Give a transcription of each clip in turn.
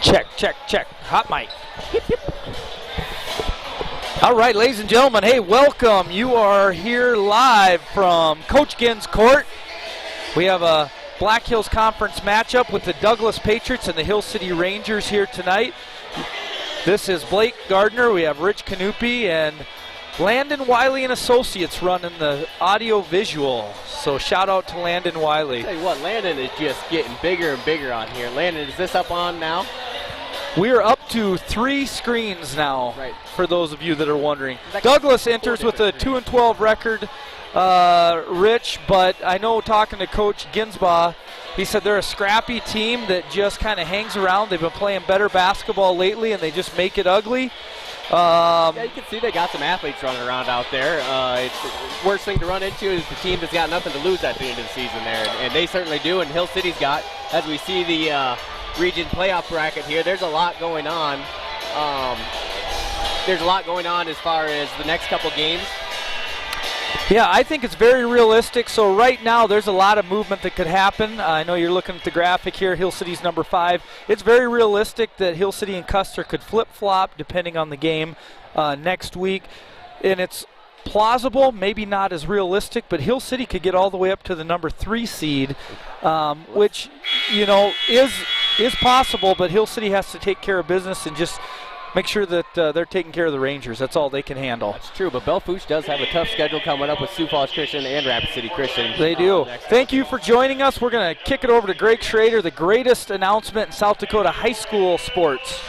Check, check, check. Hot mic. All right, ladies and gentlemen, hey, welcome. You are here live from Coach Ginn's court. We have a Black Hills Conference matchup with the Douglas Patriots and the Hill City Rangers here tonight. This is Blake Gardner. We have Rich Canupi and Landon Wiley and Associates running the audio-visual. So shout out to Landon Wiley. Tell you what, Landon is just getting bigger and bigger on here. Landon, is this up on now? We are up to 3 screens now, right, for those of you that are wondering. Douglas enters with a 2-12 record, Rich, but I know talking to Coach Ginsbaugh, he said they're a scrappy team that just kind of hangs around. They've been playing better basketball lately, and they just make it ugly. Yeah, you can see they got some athletes running around out there. It's the worst thing to run into is the team that's got nothing to lose at the end of the season there, and they certainly do, and Hill City's got, as we see the region playoff bracket here, there's a lot going on. There's a lot going on as far as the next couple games. Yeah, I think it's very realistic. So right now there's a lot of movement that could happen. I know you're looking at the graphic here. Hill City's number 5. It's very realistic that Hill City and Custer could flip-flop depending on the game next week. And it's plausible, maybe not as realistic, but Hill City could get all the way up to the number 3 seed, which, you know, is possible, but Hill City has to take care of business and just make sure that they're taking care of the Rangers. That's all they can handle. That's true, but Bellfouche does have a tough schedule coming up with Sioux Falls Christian and Rapid City Christian. They do. Thank you for joining us. We're going to kick it over to Greg Schrader, the greatest announcement in South Dakota high school sports.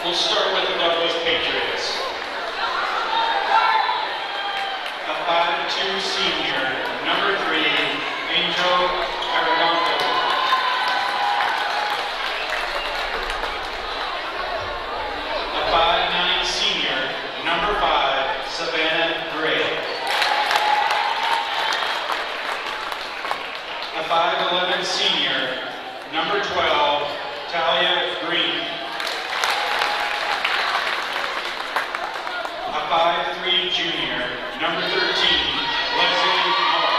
We'll start with the Douglas Patriots. A 5'2" senior, number 3, Angel Arredondo. A 5'9" senior, number 5, Savannah Gray. A 5'11" senior, number 12, Talia Green. A 5'3" junior, number 13, Leslie Moore.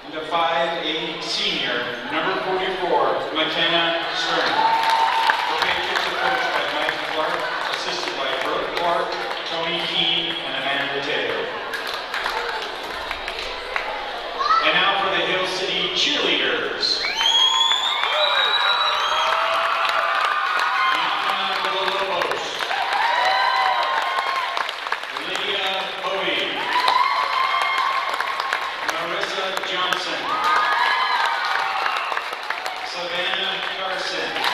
And a 5'8" senior, number 44, McKenna Stern. The Patriots are coached by Mike Clark, assisted by Brooke Clark, Tony Keene, and Amanda Taylor. And now for the Hill City cheerleaders. Savannah Carson.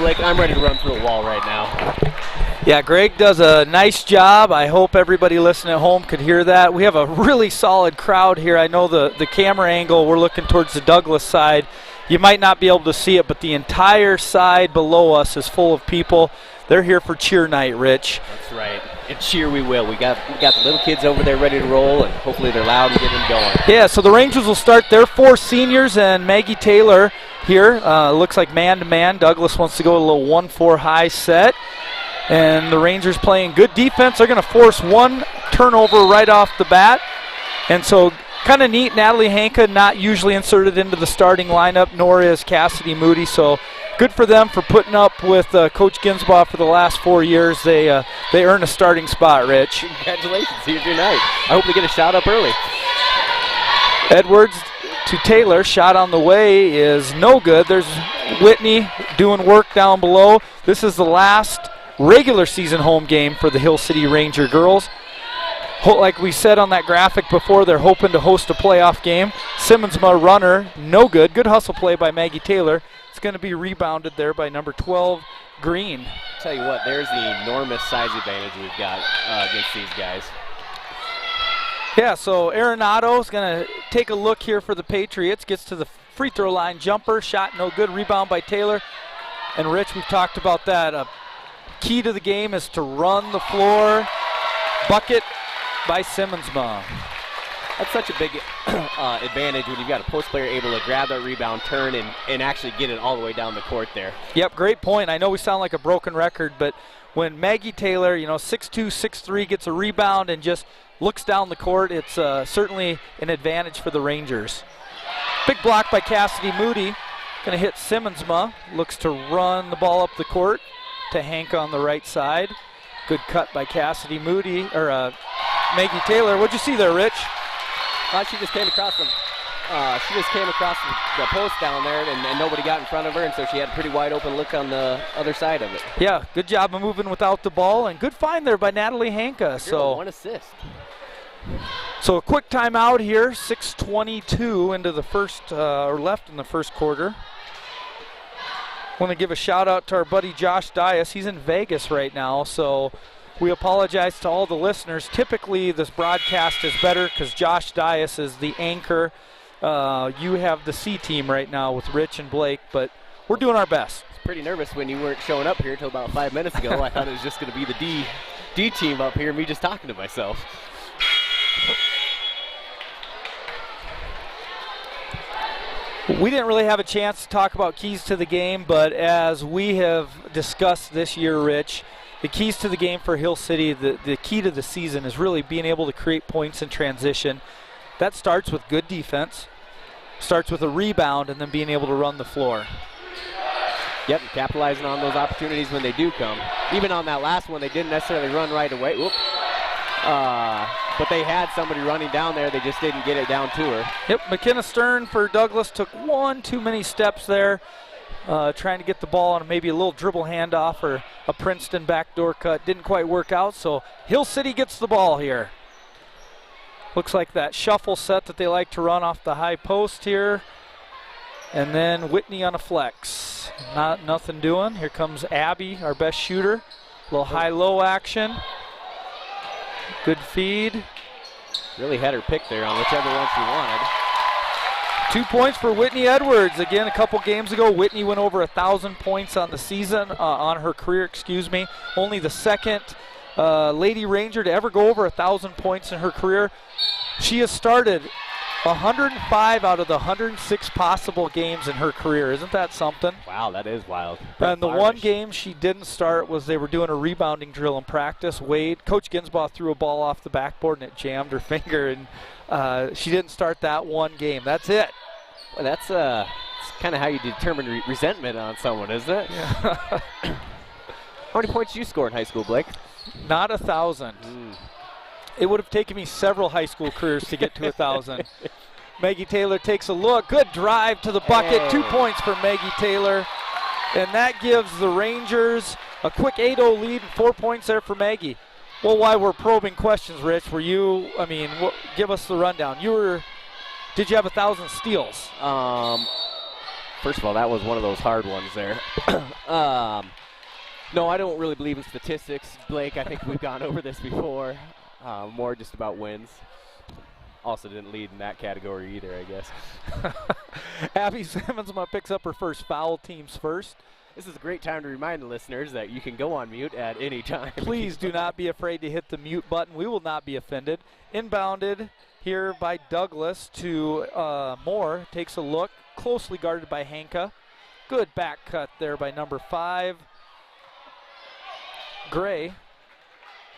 Blake. I'm ready to run through a wall right now. Yeah, Greg does a nice job. I hope everybody listening at home could hear that. We have a really solid crowd here. I know the camera angle, we're looking towards the Douglas side. You might not be able to see it, but the entire side below us is full of people. They're here for cheer night, Rich. That's right. And cheer we will. We got the little kids over there ready to roll, and hopefully they're loud and getting them going. Yeah, so the Rangers will start their 4 seniors and Maggie Taylor here. Looks like man-to-man. Douglas wants to go a little 1-4 high set. And the Rangers playing good defense. They're going to force 1 turnover right off the bat. And so kind of neat, Natalie Hanka not usually inserted into the starting lineup, nor is Cassidy Moody. So good for them for putting up with Coach Ginsbaugh for the last 4 years. They earn a starting spot, Rich. Congratulations. Here's your night. I hope they get a shot up early. Edwards to Taylor. Shot on the way is no good. There's Whitney doing work down below. This is the last regular season home game for the Hill City Ranger girls. Like we said on that graphic before, they're hoping to host a playoff game. Simmonsma runner, no good. Good hustle play by Maggie Taylor. It's going to be rebounded there by number 12, Green. Tell you what, there's the enormous size advantage we've got against these guys. Yeah, so Arenado is going to take a look here for the Patriots. Gets to the free throw line, jumper, shot no good, rebound by Taylor. And Rich, we've talked about that. Key to the game is to run the floor. Bucket by Simmonsma. That's such a big advantage when you've got a post player able to grab that rebound, turn, and actually get it all the way down the court there. Yep, great point. I know we sound like a broken record, but when Maggie Taylor, 6'2", 6'3", gets a rebound and just looks down the court, it's certainly an advantage for the Rangers. Big block by Cassidy Moody. Going to hit Simmonsma. Looks to run the ball up the court to Hank on the right side. Good cut by Cassidy Moody, or Maggie Taylor. What'd you see there, Rich? She just came across the post down there, and nobody got in front of her, and so she had a pretty wide open look on the other side of it. Yeah, good job of moving without the ball, and good find there by Natalie Hanka. So 1 assist. So a quick timeout here, 6:22 into the first, or left in the first quarter. Want to give a shout out to our buddy Josh Dias. He's in Vegas right now, so we apologize to all the listeners. Typically this broadcast is better because Josh Dias is the anchor. You have the C team right now with Rich and Blake, but we're doing our best. I was pretty nervous when you weren't showing up here until about 5 minutes ago. I thought it was just going to be the D team up here, me just talking to myself. We didn't really have a chance to talk about keys to the game, but as we have discussed this year, Rich, the keys to the game for Hill City, the key to the season is really being able to create points in transition. That starts with good defense, starts with a rebound, and then being able to run the floor. Yep, capitalizing on those opportunities when they do come. Even on that last one, they didn't necessarily run right away. Whoop. But they had somebody running down there. They just didn't get it down to her. Yep, McKenna Stern for Douglas took one too many steps there, trying to get the ball on maybe a little dribble handoff or a Princeton backdoor cut. Didn't quite work out, so Hill City gets the ball here. Looks like that shuffle set that they like to run off the high post here. And then Whitney on a flex. Nothing doing. Here comes Abby, our best shooter. A little high-low action. Good feed. Really had her pick there on whichever one she wanted. 2 points for Whitney Edwards. Again, a couple games ago, Whitney went over 1,000 points on the season, on her career, excuse me. Only the second Lady Ranger to ever go over 1,000 points in her career. She has started 105 out of the 106 possible games in her career. Isn't that something? Wow, that is wild. And the one game she didn't start was they were doing a rebounding drill in practice. Coach Ginsbaugh threw a ball off the backboard and it jammed her finger, and she didn't start that one game. That's it. Well, that's kind of how you determine resentment on someone, isn't it? Yeah. How many points did you score in high school, Blake? Not 1,000. It would have taken me several high school careers to get to 1,000. Maggie Taylor takes a look. Good drive to the bucket. Hey. 2 points for Maggie Taylor. And that gives the Rangers a quick 8-0 lead and 4 points there for Maggie. Well, while we're probing questions, Rich, give us the rundown. Did you have 1,000 steals? First of all, that was one of those hard ones there. No, I don't really believe in statistics, Blake. I think we've gone over this before. More just about wins. Also didn't lead in that category either, I guess. Abby Simmonsma picks up her first foul, teams first. This is a great time to remind the listeners that you can go on mute at any time. Please do not be afraid to hit the mute button. We will not be offended. Inbounded here by Douglas to Moore. Takes a look. Closely guarded by Hanka. Good back cut there by number 5. Gray.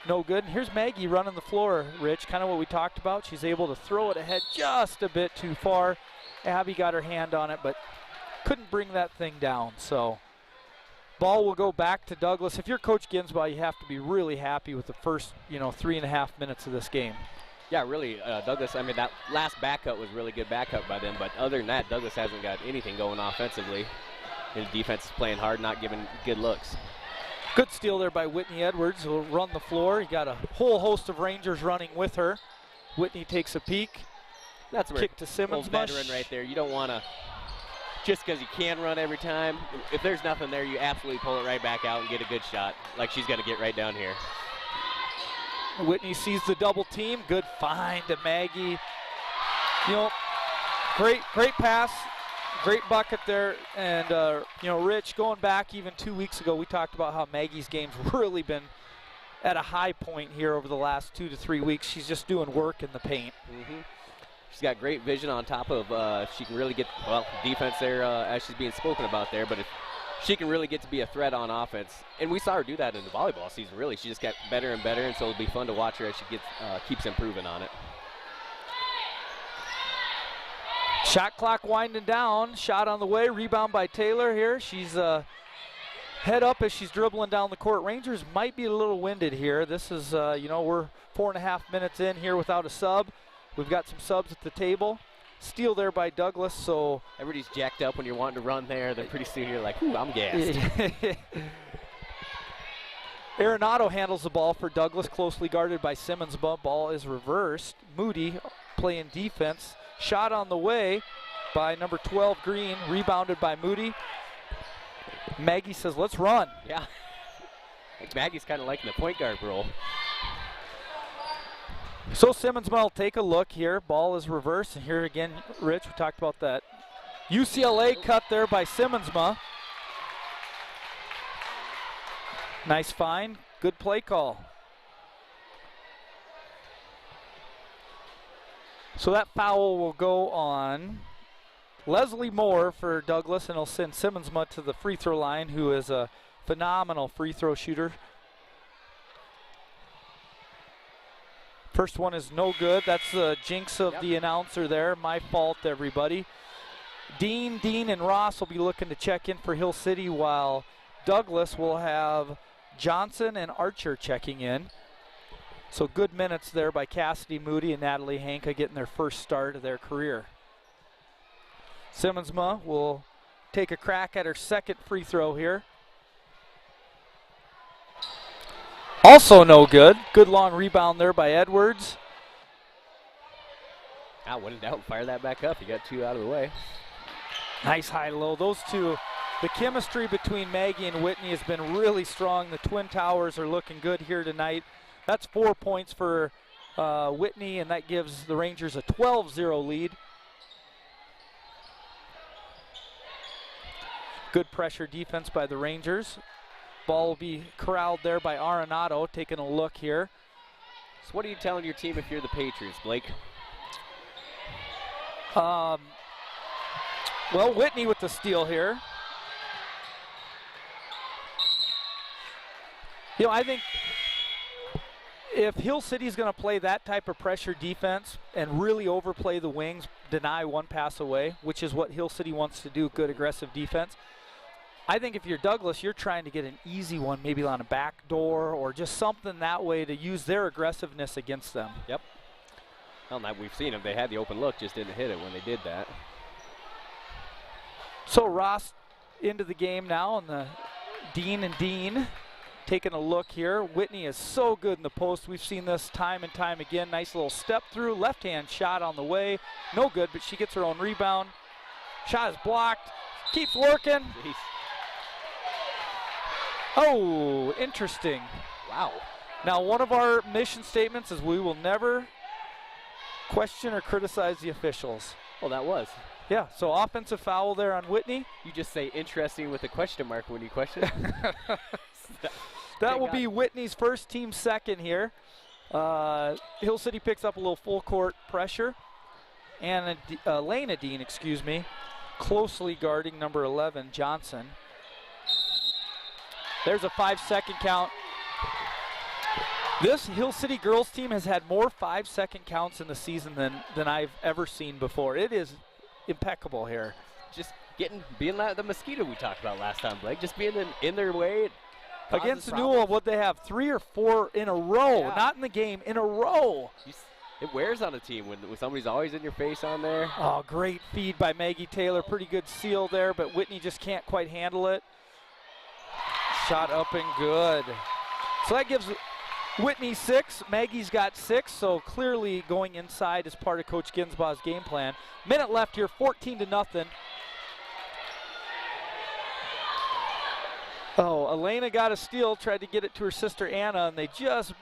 No good. And here's Maggie running the floor, Rich. Kind of what we talked about. She's able to throw it ahead just a bit too far. Abby got her hand on it, but couldn't bring that thing down. So ball will go back to Douglas. If you're Coach Ginsbaugh, you have to be really happy with the first, 3.5 minutes of this game. Yeah, really, Douglas, I mean, that last back cut was really good back cut by them, but other than that, Douglas hasn't got anything going offensively. His defense is playing hard, not giving good looks. Good steal there by Whitney Edwards, who will run the floor. You got a whole host of Rangers running with her. Whitney takes a peek. That's where kick to Simmons. Old veteran right there. You don't want to, just because you can run every time, if there's nothing there, you absolutely pull it right back out and get a good shot, like she's going to get right down here. Whitney sees the double team. Good find to Maggie. Great pass. Great bucket there. And, Rich, going back even 2 weeks ago, we talked about how Maggie's game's really been at a high point here over the last 2 to 3 weeks. She's just doing work in the paint. Mm-hmm. She's got great vision on top of, she can really get, defense there as she's being spoken about there. But if she can really get to be a threat on offense, and we saw her do that in the volleyball season, really. She just got better and better, and so it'll be fun to watch her as she keeps improving on it. Shot clock winding down. Shot on the way. Rebound by Taylor here. She's head up as she's dribbling down the court. Rangers might be a little winded here. This is, we're 4.5 minutes in here without a sub. We've got some subs at the table. Steal there by Douglas, so. Everybody's jacked up when you're wanting to run there. Then pretty soon you're like, ooh, I'm gassed. Arenado handles the ball for Douglas, closely guarded by Simmons. Ball is reversed. Moody playing defense. Shot on the way by number 12, Green. Rebounded by Moody. Maggie says, let's run. Yeah. I think Maggie's kind of liking the point guard role. So Simmons will take a look here. Ball is reversed. And here again, Rich, we talked about that. UCLA cut there by Simmonsma. Nice find. Good play call. So that foul will go on Leslie Moore for Douglas, and he'll send Simmonsma to the free throw line, who is a phenomenal free throw shooter. First one is no good. That's the jinx of the announcer there. My fault, everybody. Dean, and Ross will be looking to check in for Hill City, while Douglas will have Johnson and Archer checking in. So good minutes there by Cassidy Moody and Natalie Hanka getting their first start of their career. Simmonsma will take a crack at her second free throw here. Also no good. Good long rebound there by Edwards. When in doubt, fire that back up. You got 2 out of the way. Nice high-low. Those two, the chemistry between Maggie and Whitney has been really strong. The Twin Towers are looking good here tonight. That's 4 points for Whitney, and that gives the Rangers a 12-0 lead. Good pressure defense by the Rangers. Ball will be corralled there by Arenado, taking a look here. So what are you telling your team if you're the Patriots, Blake? Well, Whitney with the steal here. I think if Hill City's going to play that type of pressure defense and really overplay the wings, deny one pass away, which is what Hill City wants to do, good aggressive defense, I think if you're Douglas, you're trying to get an easy one, maybe on a back door or just something that way to use their aggressiveness against them. Yep. Well, now we've seen them. They had the open look, just didn't hit it when they did that. So Ross into the game now, and the Dean taking a look here. Whitney is so good in the post. We've seen this time and time again. Nice little step through, left-hand shot on the way. No good, but she gets her own rebound. Shot is blocked. Keeps working. Jeez. Oh, interesting. Wow. Now, one of our mission statements is we will never question or criticize the officials. Well, that was. Yeah, so offensive foul there on Whitney. You just say interesting with a question mark when you question. That will be Whitney's first, team second here. Hill City picks up a little full court pressure. And Lena Dean, excuse me, closely guarding number 11, Johnson. There's a 5-second count. This Hill City girls team has had more 5-second counts in the season than I've ever seen before. It is impeccable here. Just being like the mosquito we talked about last time, Blake. Just being in their way. Against Newell, what they have 3 or 4 in a row, not in the game, in a row. It wears on a team when somebody's always in your face on there. Oh, great feed by Maggie Taylor. Pretty good seal there, but Whitney just can't quite handle it. Shot up and good. So that gives Whitney 6. Maggie's got 6, so clearly going inside is part of Coach Ginsbaugh's game plan. Minute left here, 14-0. Oh, Elena got a steal, tried to get it to her sister Anna, and they just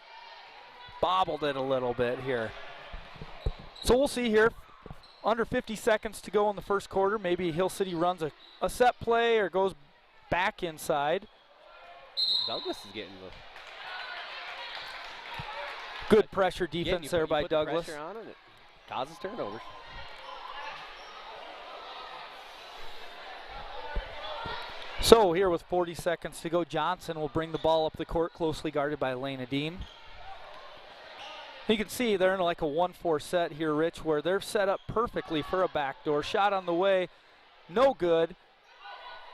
bobbled it a little bit here. So we'll see here. Under 50 seconds to go in the first quarter. Maybe Hill City runs a set play or goes back inside. Douglas is getting the good pressure defense there by Douglas. Pressure on it causes turnovers. So here with 40 seconds to go, Johnson will bring the ball up the court, closely guarded by Elena Dean. You can see they're in like a 1-4 set here, Rich, where they're set up perfectly for a backdoor. Shot on the way, no good.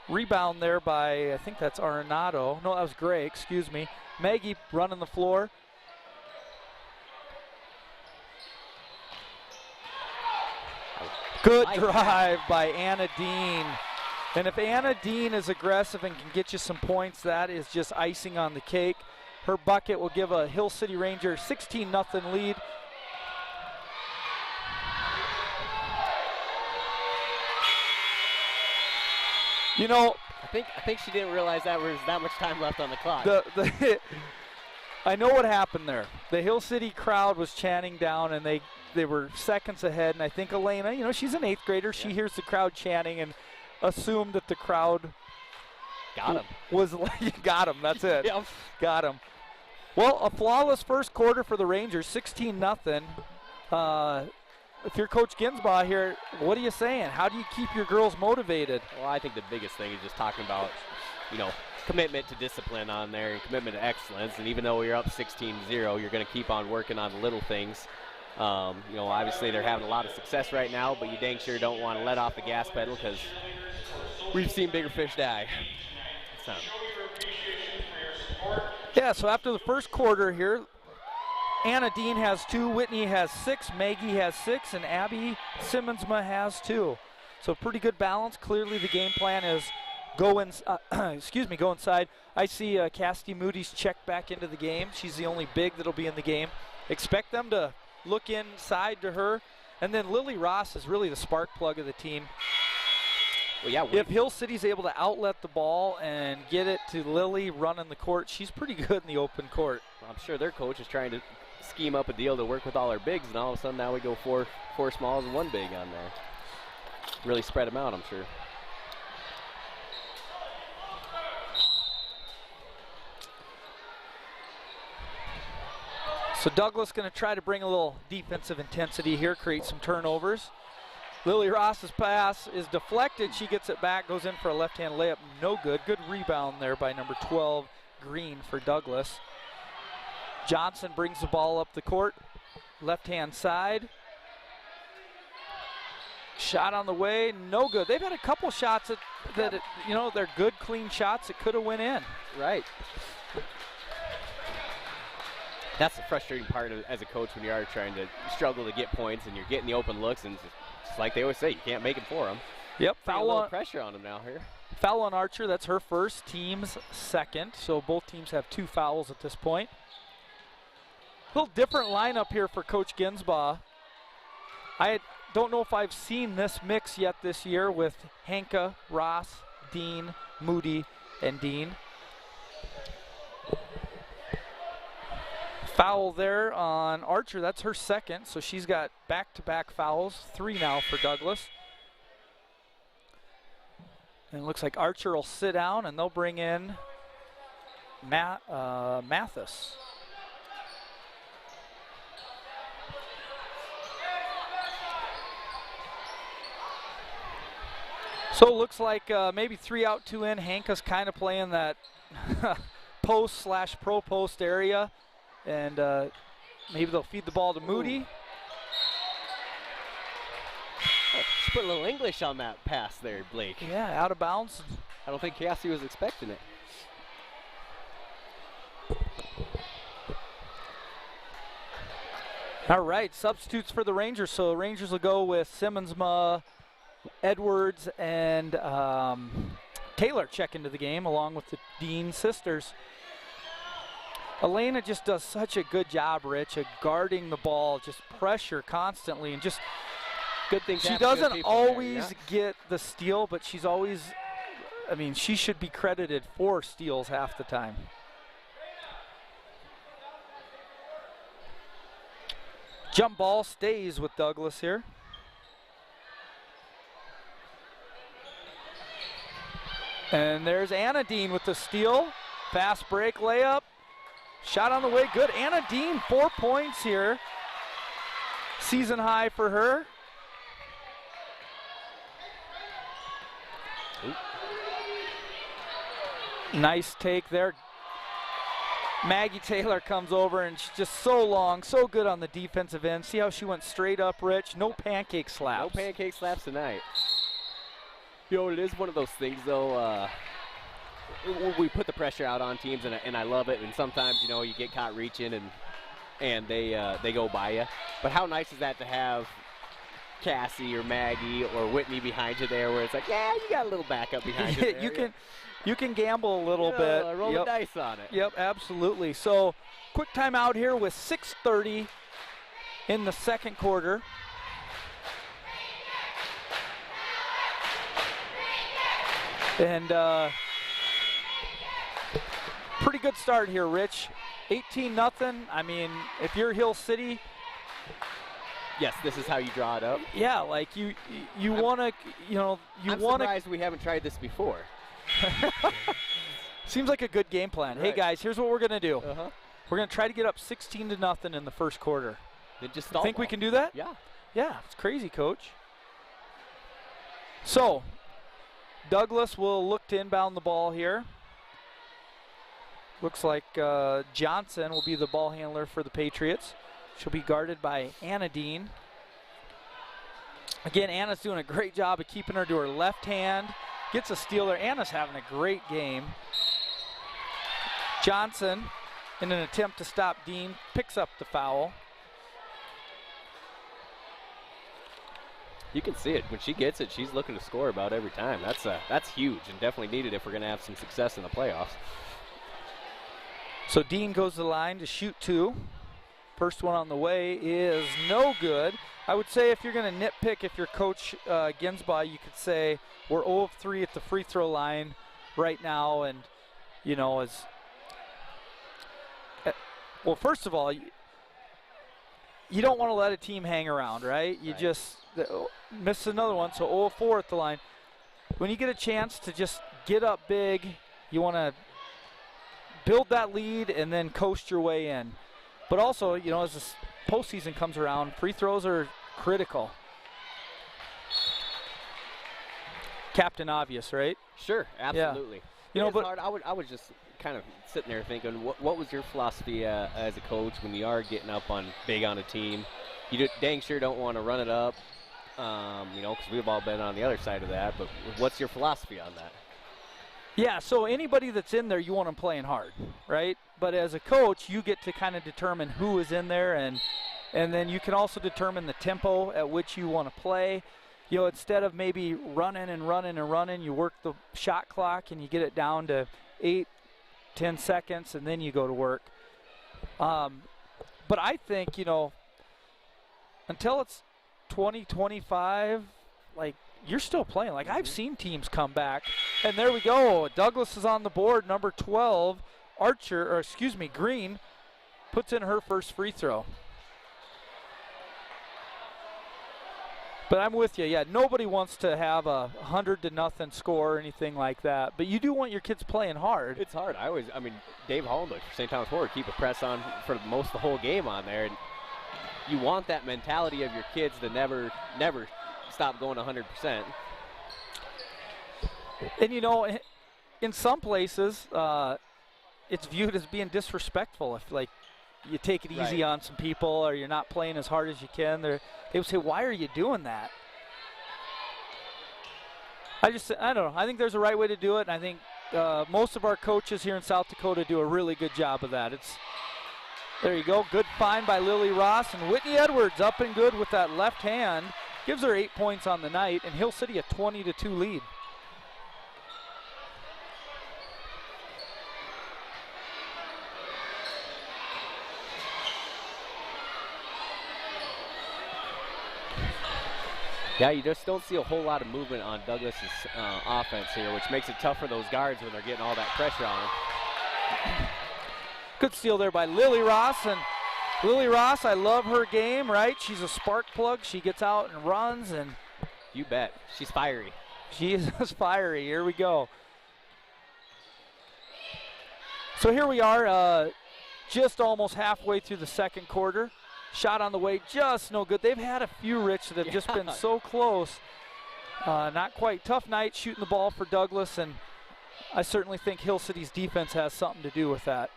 Rebound there by, I think that's Arenado. No, that was Gray, excuse me. Maggie running the floor. Good drive by Anna Dean. And if Anna Dean is aggressive and can get you some points, that is just icing on the cake. Her bucket will give a Hill City Ranger 16-0 lead. You know, I think she didn't realize that there was that much time left on the clock. I know what happened there. The Hill City crowd was chanting down, and they were seconds ahead. And I think Elena, you know, she's an 8th grader. She hears the crowd chanting and assumed that the crowd got him. Was like, got him. That's it. Yep. Got him. Well, a flawless first quarter for the Rangers, 16-0. If you're Coach Ginsbaugh here, what are you saying? How do you keep your girls motivated? Well, I think the biggest thing is just talking about, you know, commitment to discipline on there and commitment to excellence. And even though you're up 16-0, you're going to keep on working on the little things. You know, obviously they're having a lot of success right now, but you dang sure don't want to let off the gas pedal because we've seen bigger fish die. So. Yeah, so after the first quarter here, Anna Dean has 2, Whitney has 6, Maggie has 6, and Abby Simmonsma has 2. So pretty good balance. Clearly the game plan is go inside. I see Cassidy Moody's checked back into the game. She's the only big that'll be in the game. Expect them to look inside to her. And then Lily Ross is really the spark plug of the team. Well, yeah, if Hill City's able to outlet the ball and get it to Lily running the court, she's pretty good in the open court. Well, I'm sure their coach is trying to scheme up a deal to work with all our bigs, and all of a sudden now we go four smalls and 1 big on there. Really spread them out, I'm sure. So Douglas going to try to bring a little defensive intensity here, create some turnovers. Lily Ross's pass is deflected. She gets it back, goes in for a left-hand layup. No good. Good rebound there by number 12, Green, for Douglas. Johnson brings the ball up the court, left-hand side. Shot on the way, no good. They've had a couple shots that you know, they're good, clean shots that could have went in. Right. That's the frustrating part as a coach when you are trying to struggle to get points and you're getting the open looks, and it's like they always say, you can't make it for them. Yep. Foul on pressure on them now here. Foul on Archer. That's her first, team's second. So both teams have 2 fouls at this point. A little different lineup here for Coach Ginsbaugh. don't know if I've seen this mix yet this year with Hanka, Ross, Dean, Moody, and Dean. Foul there on Archer. That's her second, so she's got back-to-back fouls. 3 now for Douglas. And it looks like Archer will sit down, and they'll bring in Mathis. So it looks like maybe 3 out, 2 in. Hanka's kind of playing that post/pro post area. And maybe they'll feed the ball to Moody. Just put a little English on that pass there, Blake. Yeah, out of bounds. I don't think Cassie was expecting it. All right, substitutes for the Rangers. So Rangers will go with Simmonsma, Edwards, and Taylor check into the game along with the Dean sisters. Elena just does such a good job, Rich, of guarding the ball, just pressure constantly, and just good things. She doesn't always get the steal, but she's always, I mean, she should be credited for steals half the time. Jump ball stays with Douglas here. And there's Anna Dean with the steal. Fast break layup. Shot on the way, good. Anna Dean, 4 points here. Season high for her. Ooh. Nice take there. Maggie Taylor comes over, and she's just so long, so good on the defensive end. See how she went straight up, Rich? No pancake slaps. No pancake slaps tonight. You know, it is one of those things, though. We put the pressure out on teams, and I love it. And sometimes, you know, you get caught reaching, and they go by you. But how nice is that to have Cassie or Maggie or Whitney behind you there, where it's like, yeah, you got a little backup behind you there. You can gamble a little bit. Roll the dice on it. Yep, absolutely. So, quick timeout here with 6:30 in the second quarter. And pretty good start here, Rich. 18-0. I mean, if you're Hill City, yes, this is how you draw it up. Yeah, like you want to, you know, I'm surprised we haven't tried this before. Seems like a good game plan. Right. Hey guys, here's what we're gonna do. We're gonna try to get up 16-0 in the first quarter. Think we can do that? Yeah. Yeah, it's crazy, Coach. So, Douglas will look to inbound the ball here. Looks like Johnson will be the ball handler for the Patriots. She'll be guarded by Anna Dean. Again, Anna's doing a great job of keeping her to her left hand. Gets a steal there. Anna's having a great game. Johnson, in an attempt to stop Dean, picks up the foul. You can see it. When she gets it, she's looking to score about every time. That's huge and definitely needed if we're going to have some success in the playoffs. So Dean goes to the line to shoot 2. First one on the way is no good. I would say if you're going to nitpick, if you're Coach Ginsbaugh, you could say we're 0 of 3 at the free throw line right now. And, you know, well, first of all, you don't want to let a team hang around, right? You just miss another one, so 0 of 4 at the line. When you get a chance to just get up big, you want to build that lead and then coast your way in. But also, you know, as the postseason comes around, free throws are critical. Captain obvious, right? Sure, absolutely. Yeah. You know, but hard. I was just kind of sitting there thinking, what was your philosophy as a coach when you are getting up on big on a team? You dang sure don't want to run it up, you know, because we've all been on the other side of that. But what's your philosophy on that? Yeah, so anybody that's in there, you want them playing hard, right? But as a coach, you get to kind of determine who is in there, and then you can also determine the tempo at which you want to play. You know, instead of maybe running and running and running, you work the shot clock and you get it down to 8, 10 seconds, and then you go to work. But I think, you know, until it's 20, 25, like, you're still playing. Like, I've seen teams come back. And there we go. Douglas is on the board. Number 12, Green, puts in her first free throw. But I'm with you. Yeah, nobody wants to have a 100-0 score or anything like that. But you do want your kids playing hard. It's hard. I mean, Dave Hollenbeck for St. Thomas Forward keep a press on for most of the whole game on there. And you want that mentality of your kids to never stop going 100%. And, you know, in some places, it's viewed as being disrespectful if, like, you take it easy on some people or you're not playing as hard as you can. They would say, why are you doing that? I don't know. I think there's a right way to do it, and I think most of our coaches here in South Dakota do a really good job of that. There you go. Good find by Lily Ross, and Whitney Edwards up and good with that left hand. Gives her 8 points on the night, and Hill City a 20-2 lead. Yeah, you just don't see a whole lot of movement on Douglas's offense here, which makes it tough for those guards when they're getting all that pressure on them. Good steal there by Lily Ross. And Lily Ross, I love her game, right? She's a spark plug. She gets out and runs. And you bet. She's fiery. She is fiery. Here we go. So here we are, just almost halfway through the second quarter. Shot on the way, just no good. They've had a few, Rich, that have just been so close. Not quite. Tough night shooting the ball for Douglas, and I certainly think Hill City's defense has something to do with that.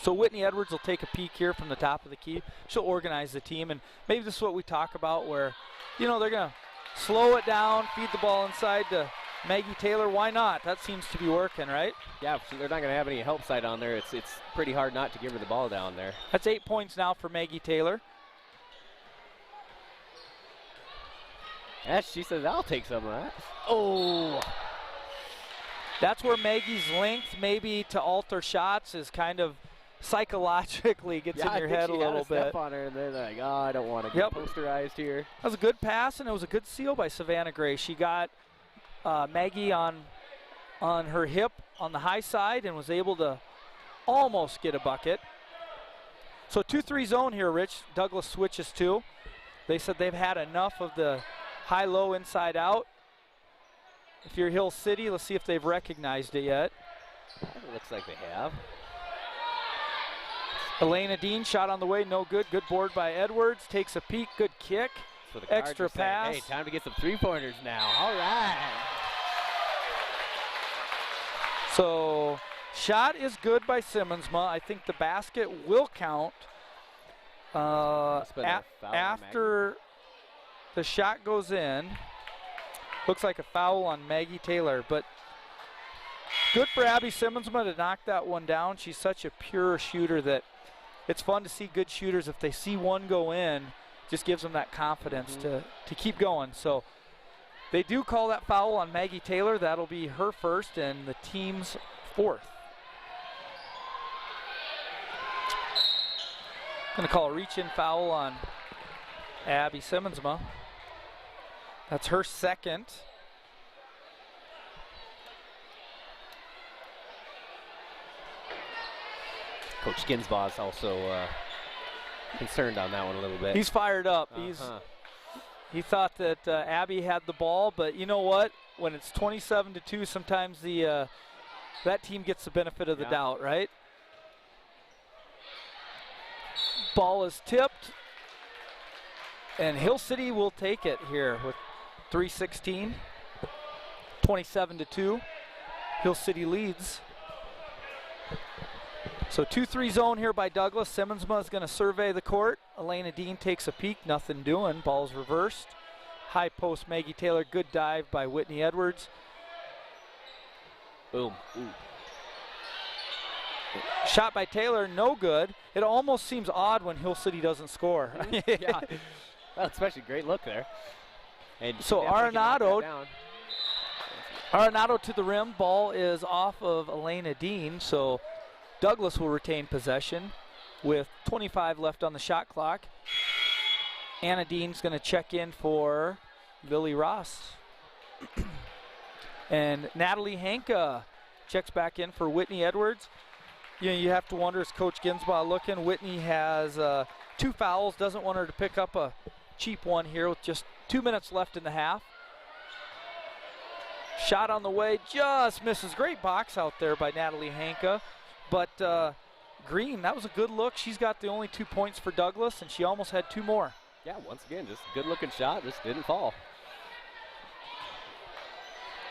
So Whitney Edwards will take a peek here from the top of the key. She'll organize the team, and maybe this is what we talk about where, you know, they're going to slow it down, feed the ball inside to Maggie Taylor. Why not? That seems to be working, right? Yeah, they're not going to have any help side on there. It's pretty hard not to give her the ball down there. That's 8 points now for Maggie Taylor. Yeah, she says, I'll take some of that. Oh. That's where Maggie's length maybe to alter shots is kind of psychologically gets in your head a little bit. Step on her and they're like, oh, I don't want to get posterized here. That was a good pass, and it was a good steal by Savannah Gray. She got Maggie on her hip on the high side and was able to almost get a bucket. So 2-3 zone here, Rich. Douglas switches to. They said they've had enough of the high-low inside out. If you're Hill City, let's see if they've recognized it yet. It looks like they have. Elena Dean shot on the way, no good. Good board by Edwards. Takes a peek, good kick. So the extra pass. Saying, hey, time to get some three-pointers now. All right. So shot is good by Simmonsma. I think the basket will count after the shot goes in. Looks like a foul on Maggie Taylor, but good for Abby Simmonsma to knock that one down. She's such a pure shooter that it's fun to see good shooters. If they see one go in, just gives them that confidence to keep going. So they do call that foul on Maggie Taylor. That'll be her first and the team's fourth. Going to call a reach-in foul on Abby Simmonsma. That's her second. Coach Ginsbaugh's also concerned on that one a little bit. He's fired up. He thought that Abby had the ball, but you know what? When it's 27-2, sometimes that team gets the benefit of the doubt, right? Ball is tipped, and Hill City will take it here with 3:16. 27-2. Hill City leads. So 2-3 zone here by Douglas. Simmonsma is going to survey the court. Elena Dean takes a peek, nothing doing. Ball's reversed. High post Maggie Taylor, good dive by Whitney Edwards. Boom. Ooh. Shot by Taylor, no good. It almost seems odd when Hill City doesn't score. Yeah, well, especially great look there. And so Arenado to the rim. Ball is off of Elena Dean, so Douglas will retain possession with 25 left on the shot clock. Anna Dean's going to check in for Lily Ross. And Natalie Hanka checks back in for Whitney Edwards. You know, you have to wonder, is Coach Ginsbaugh looking? Whitney has 2 fouls, doesn't want her to pick up a cheap one here with just 2 minutes left in the half. Shot on the way, just misses. Great box out there by Natalie Hanka. But Green, that was a good look. She's got the only 2 points for Douglas, and she almost had 2 more. Yeah, once again, just a good-looking shot, just didn't fall.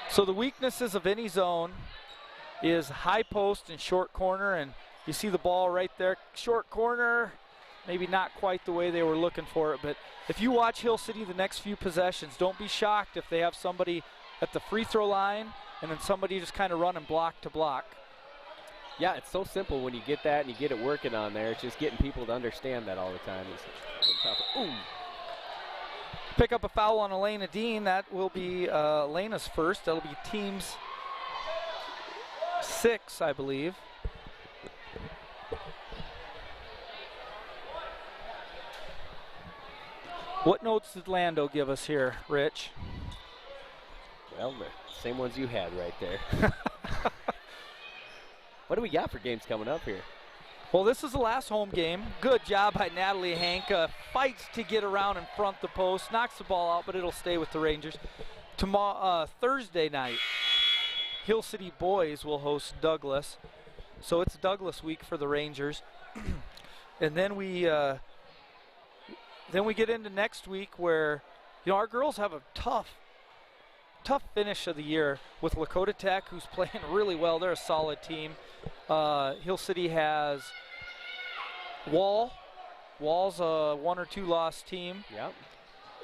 So the weaknesses of any zone is high post and short corner, and you see the ball right there. Short corner, maybe not quite the way they were looking for it, but if you watch Hill City the next few possessions, don't be shocked if they have somebody at the free throw line and then somebody just kind of running block to block. Yeah, it's so simple when you get that and you get it working on there. It's just getting people to understand that all the time. Ooh. Pick up a foul on Elena Dean. That will be Elena's first. That'll be team's 6, I believe. What notes did Lando give us here, Rich? Well, the same ones you had right there. What do we got for games coming up here? Well, this is the last home game. Good job by Natalie Hanka. Fights to get around and front the post. Knocks the ball out, but it'll stay with the Rangers. Tomorrow, Thursday night, Hill City boys will host Douglas. So it's Douglas week for the Rangers. And then we get into next week where, you know, our girls have a tough finish of the year with Lakota Tech, who's playing really well. They're a solid team. Hill City has Wall's a 1 or 2 loss team. Yep.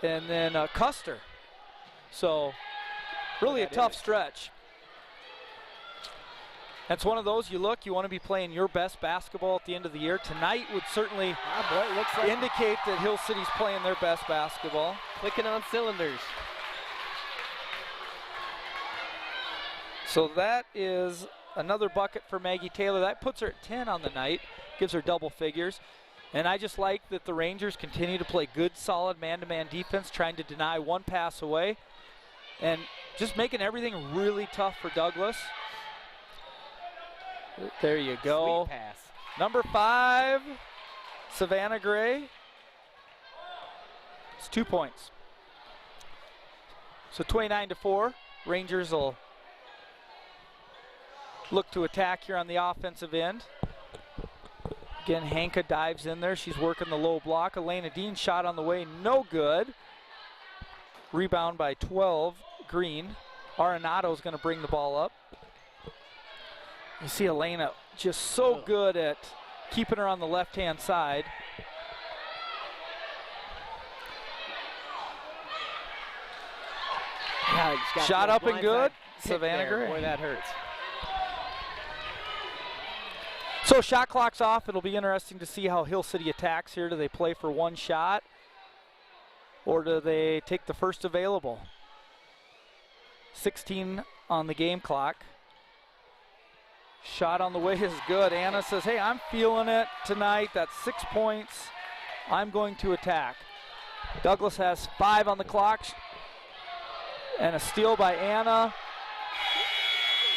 And then Custer. So really a tough stretch. That's one of those, you look, you want to be playing your best basketball at the end of the year. Tonight would certainly looks like indicate that Hill City's playing their best basketball. clicking on cylinders. So that is another bucket for Maggie Taylor. That puts her at 10 on the night, gives her double figures. And I just like that the Rangers continue to play good, solid man-to-man defense, trying to deny one pass away and just making everything really tough for Douglas. There you go. Sweet pass. Number 5, Savannah Gray. It's 2 points. So 29-4. Rangers will look to attack here on the offensive end. Again, Hanka dives in there. She's working the low block. Elena Dean shot on the way, no good. Rebound by 12, Green. Arenado's going to bring the ball up. You see Elena just so good at keeping her on the left-hand side. Yeah, shot up and good. Savannah there. Gray. Boy, that hurts. So shot clock's off. It'll be interesting to see how Hill City attacks here. Do they play for one shot, or do they take the first available? 16 on the game clock. Shot on the way is good. Anna says, hey, I'm feeling it tonight. That's 6 points. I'm going to attack. Douglas has 5 on the clock. And a steal by Anna.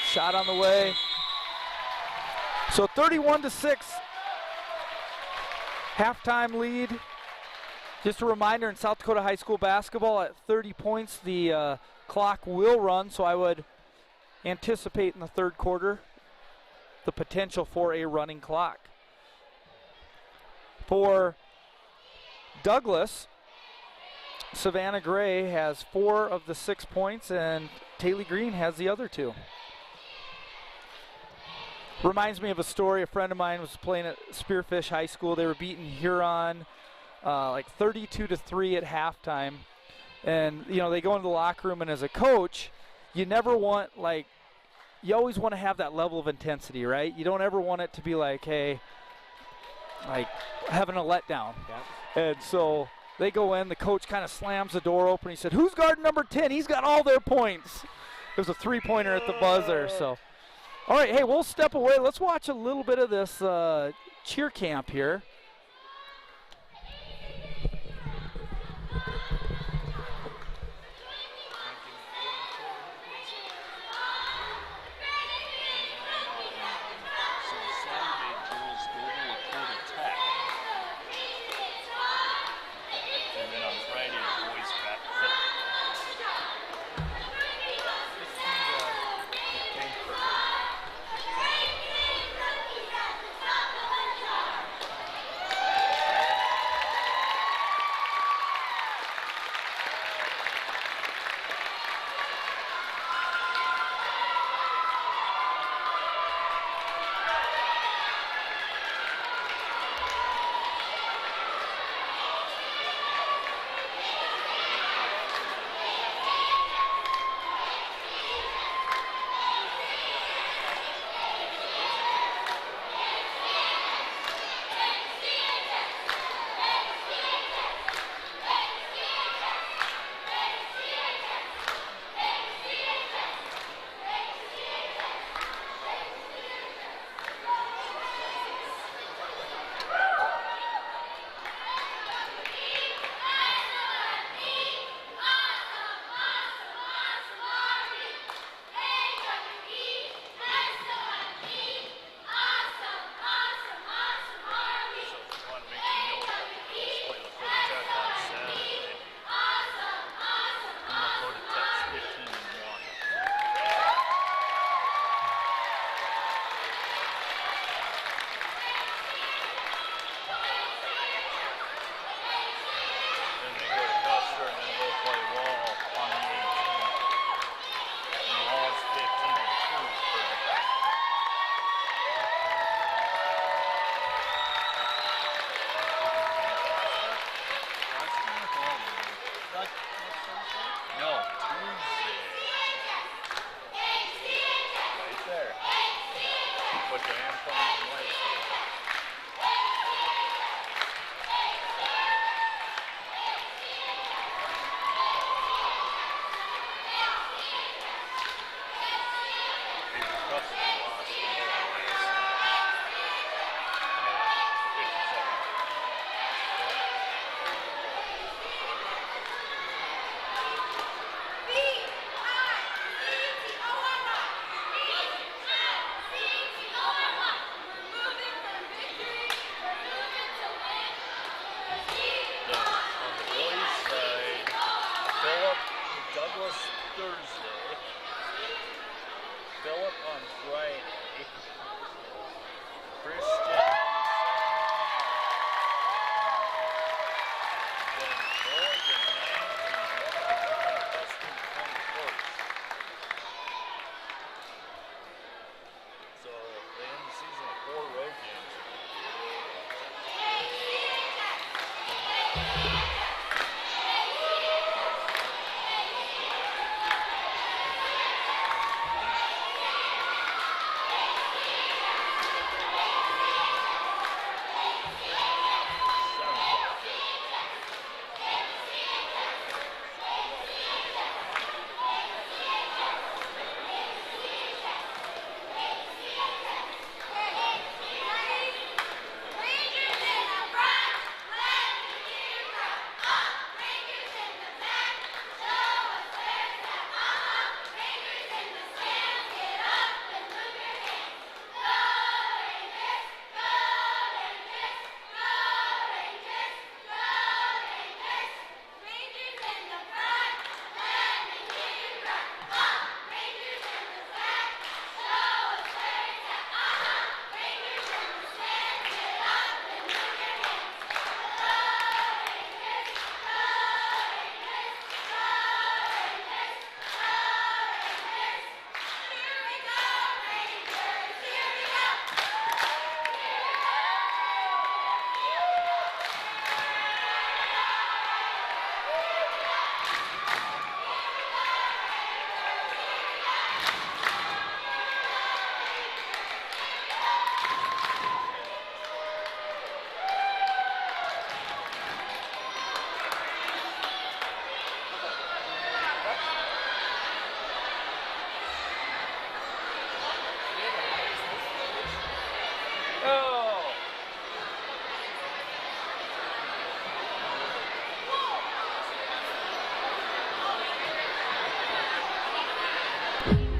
Shot on the way. So 31-6. Halftime lead. Just a reminder, in South Dakota high school basketball, at 30 points, the clock will run. So I would anticipate in the third quarter the potential for a running clock. For Douglas, Savannah Gray has 4 of the 6 points, and Taylor Green has the other 2. Reminds me of a story. A friend of mine was playing at Spearfish High School. They were beating Huron like 32-3 at halftime. And, you know, they go into the locker room, and as a coach, you never want, like, you always want to have that level of intensity, right? You don't ever want it to be like, hey, like having a letdown. Yeah. And so they go in, the coach kind of slams the door open. He said, who's guarding number 10? He's got all their points. There's a 3-pointer at the buzzer. So, all right, hey, we'll step away. Let's watch a little bit of this cheer camp here.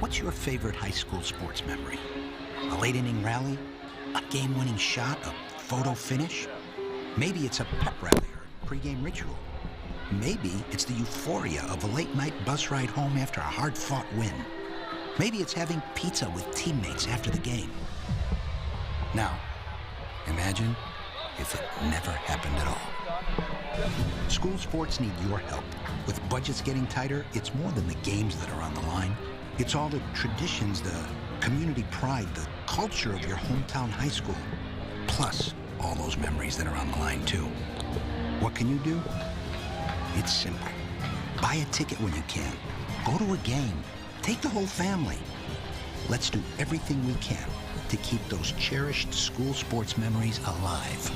What's your favorite high school sports memory? A late inning rally? A game-winning shot? A photo finish? Maybe it's a pep rally or pregame ritual. Maybe it's the euphoria of a late-night bus ride home after a hard-fought win. Maybe it's having pizza with teammates after the game. Now, imagine if it never happened at all. School sports need your help. With budgets getting tighter, it's more than the games that are on the line. It's all the traditions, the community pride, the culture of your hometown high school. Plus, all those memories that are on the line, too. What can you do? It's simple. Buy a ticket when you can. Go to a game. Take the whole family. Let's do everything we can to keep those cherished school sports memories alive.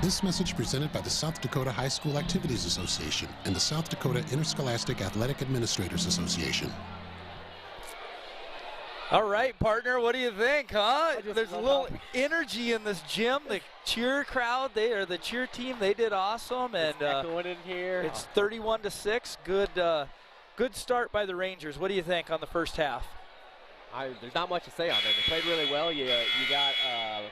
This message presented by the South Dakota High School Activities Association and the South Dakota Interscholastic Athletic Administrators Association. All right, partner, what do you think, huh? There's a little energy in this gym. The cheer crowd, the cheer team, they did awesome, and going in here. It's 31-6. Good start by the Rangers. What do you think on the first half? There's not much to say on there. They played really well. You got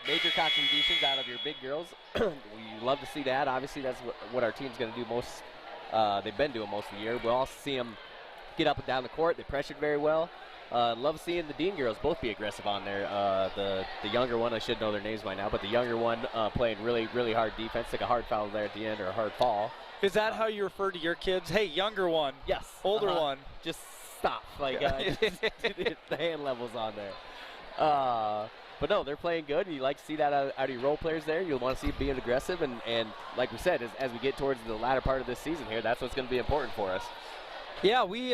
major contributions out of your big girls. We love to see that. Obviously, that's what our team's going to do most. They've been doing most of the year. We'll also see them get up and down the court. They pressured very well. Love seeing the Dean girls both be aggressive on there. The younger one, I should know their names by now, but the younger one playing really, really hard defense, took a hard foul there at the end or a hard fall. Is that how you refer to your kids? Hey, younger one. Yes. Older one. Just stop. Like the hand levels on there. But no, they're playing good, and you like to see that out of your role players there. You'll want to see them being aggressive, and like we said, as we get towards the latter part of this season here, that's what's going to be important for us. Yeah, we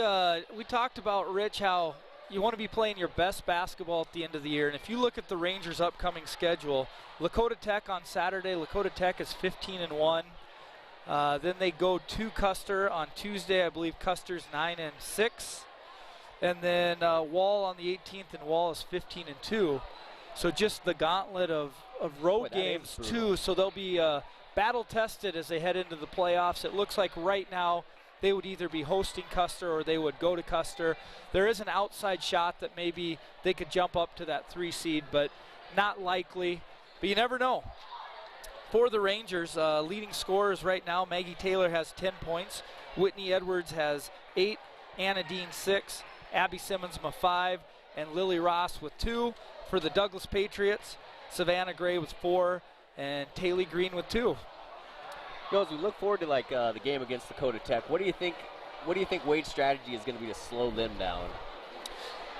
talked about, Rich, how you want to be playing your best basketball at the end of the year. And if you look at the Rangers' upcoming schedule, Lakota Tech on Saturday. Lakota Tech is 15-1. Then they go to Custer on Tuesday. I believe Custer's 9-6. And then Wall on the 18th, and Wall is 15-2. So just the gauntlet of road games, too. So they'll be battle-tested as they head into the playoffs. It looks like right now they would either be hosting Custer or they would go to Custer. There is an outside shot that maybe they could jump up to that 3 seed, but not likely. But you never know. For the Rangers, leading scorers right now, Maggie Taylor has 10 points. Whitney Edwards has 8. Anna Dean 6. Abby Simmons 5. And Lily Ross with 2. For the Douglas Patriots, Savannah Gray with 4. And Taylor Green with 2. As we look forward to the game against Dakota Tech, what do you think Wade's strategy is going to be to slow them down?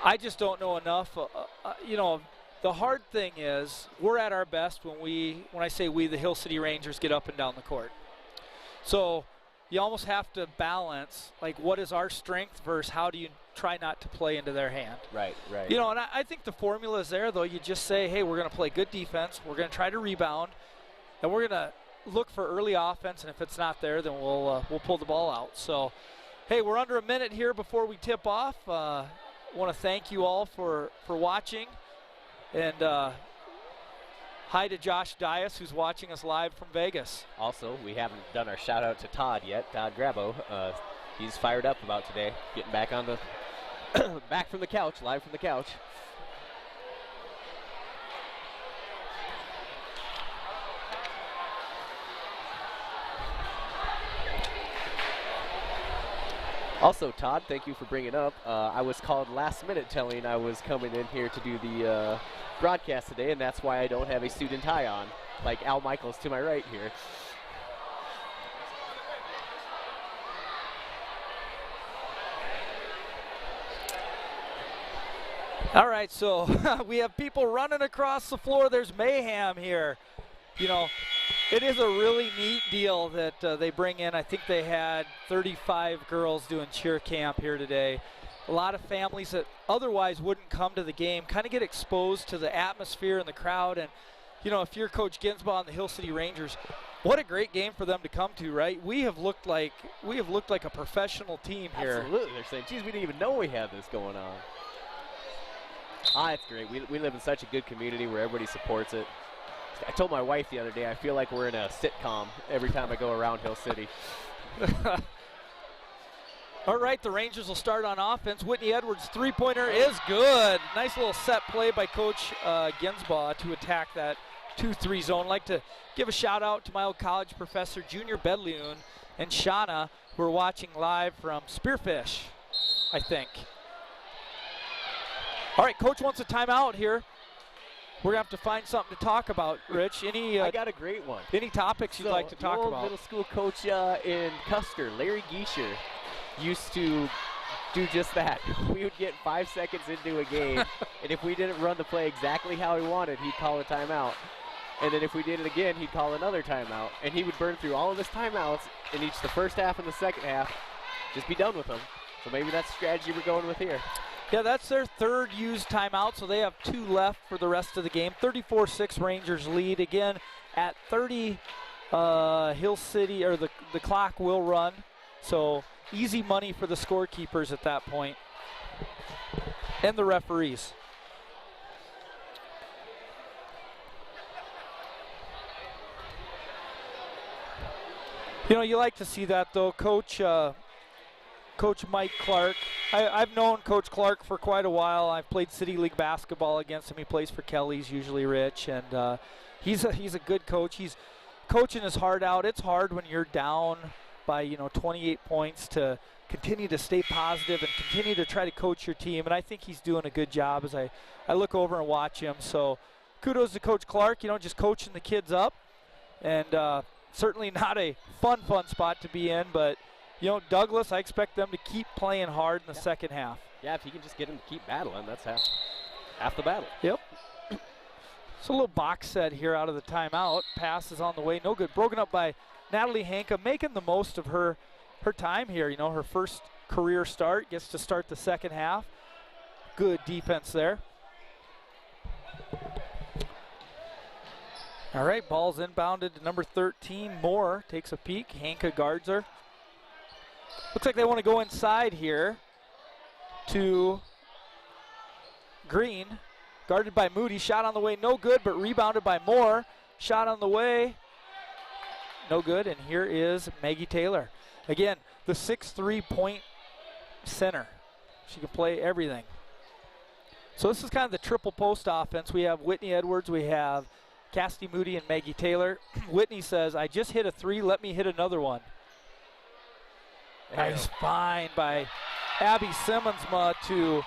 I just don't know enough. The hard thing is we're at our best when I say we, the Hill City Rangers, get up and down the court. So you almost have to balance, what is our strength versus how do you try not to play into their hand. Right. And I think the formula is there, though. You just say, hey, we're going to play good defense. We're going to try to rebound. And we're going to look for early offense, and if it's not there, then we'll pull the ball out. So, hey, we're under a minute here before we tip off. I want to thank you all for watching, and hi to Josh Dias, who's watching us live from Vegas. Also, we haven't done our shout out to Todd yet. Todd Grabo, he's fired up about today, getting back on the back from the couch, live from the couch. Also, Todd, thank you for bringing up. I was called last minute telling I was coming in here to do the broadcast today, and that's why I don't have a suit and tie on, like Al Michaels to my right here. All right, so we have people running across the floor. There's mayhem here. It is a really neat deal that they bring in. I think they had 35 girls doing cheer camp here today. A lot of families that otherwise wouldn't come to the game kind of get exposed to the atmosphere and the crowd. And, if you're Coach Ginsbaugh and the Hill City Rangers, what a great game for them to come to, right? We have looked like a professional team here. Absolutely. They're saying, geez, we didn't even know we had this going on. It's great. We live in such a good community where everybody supports it. I told my wife the other day, I feel like we're in a sitcom every time I go around Hill City. All right, the Rangers will start on offense. Whitney Edwards' three-pointer is good. Nice little set play by Coach Ginsbaugh to attack that 2-3 zone. I'd like to give a shout out to my old college professor, Junior Bedlioun, and Shauna, who are watching live from Spearfish, I think. All right, Coach wants a timeout here. We're going to have to find something to talk about, Rich. I got a great one. Any topics you'd like to talk old about? Middle school coach in Custer, Larry Geischer, used to do just that. We would get 5 seconds into a game, and if we didn't run the play exactly how he wanted, he'd call a timeout. And then if we did it again, he'd call another timeout. And he would burn through all of his timeouts in each the first half and the second half. Just be done with them. So maybe that's the strategy we're going with here. Yeah, that's their third used timeout, so they have 2 left for the rest of the game. 34-6 Rangers lead. Again, at 30, Hill City, or the clock will run. So easy money for the scorekeepers at that point, and the referees. You know, you like to see that, though. Coach Mike Clark. I've known Coach Clark for quite a while. I've played City League basketball against him. He plays for Kelly's, usually Rich, and he's a good coach. He's coaching his heart out. It's hard when you're down by 28 points to continue to stay positive and continue to try to coach your team, and I think he's doing a good job as I look over and watch him. So kudos to Coach Clark, just coaching the kids up, and certainly not a fun spot to be in, but Douglas, I expect them to keep playing hard in the second half. Yeah, if you can just get them to keep battling, that's half the battle. Yep. So a little box set here out of the timeout. Pass is on the way, no good. Broken up by Natalie Hanka, making the most of her time here. Her first career start, gets to start the second half. Good defense there. All right, ball's inbounded to number 13. Moore takes a peek. Hanka guards her. Looks like they want to go inside here to Green. Guarded by Moody. Shot on the way, no good, but rebounded by Moore. Shot on the way, no good, and here is Maggie Taylor. Again, the 6'3" point center. She can play everything. So this is kind of the triple post offense. We have Whitney Edwards, we have Cassidy Moody, and Maggie Taylor. Whitney says, I just hit a 3, let me hit another one. Nice find by Abby Simmonsma to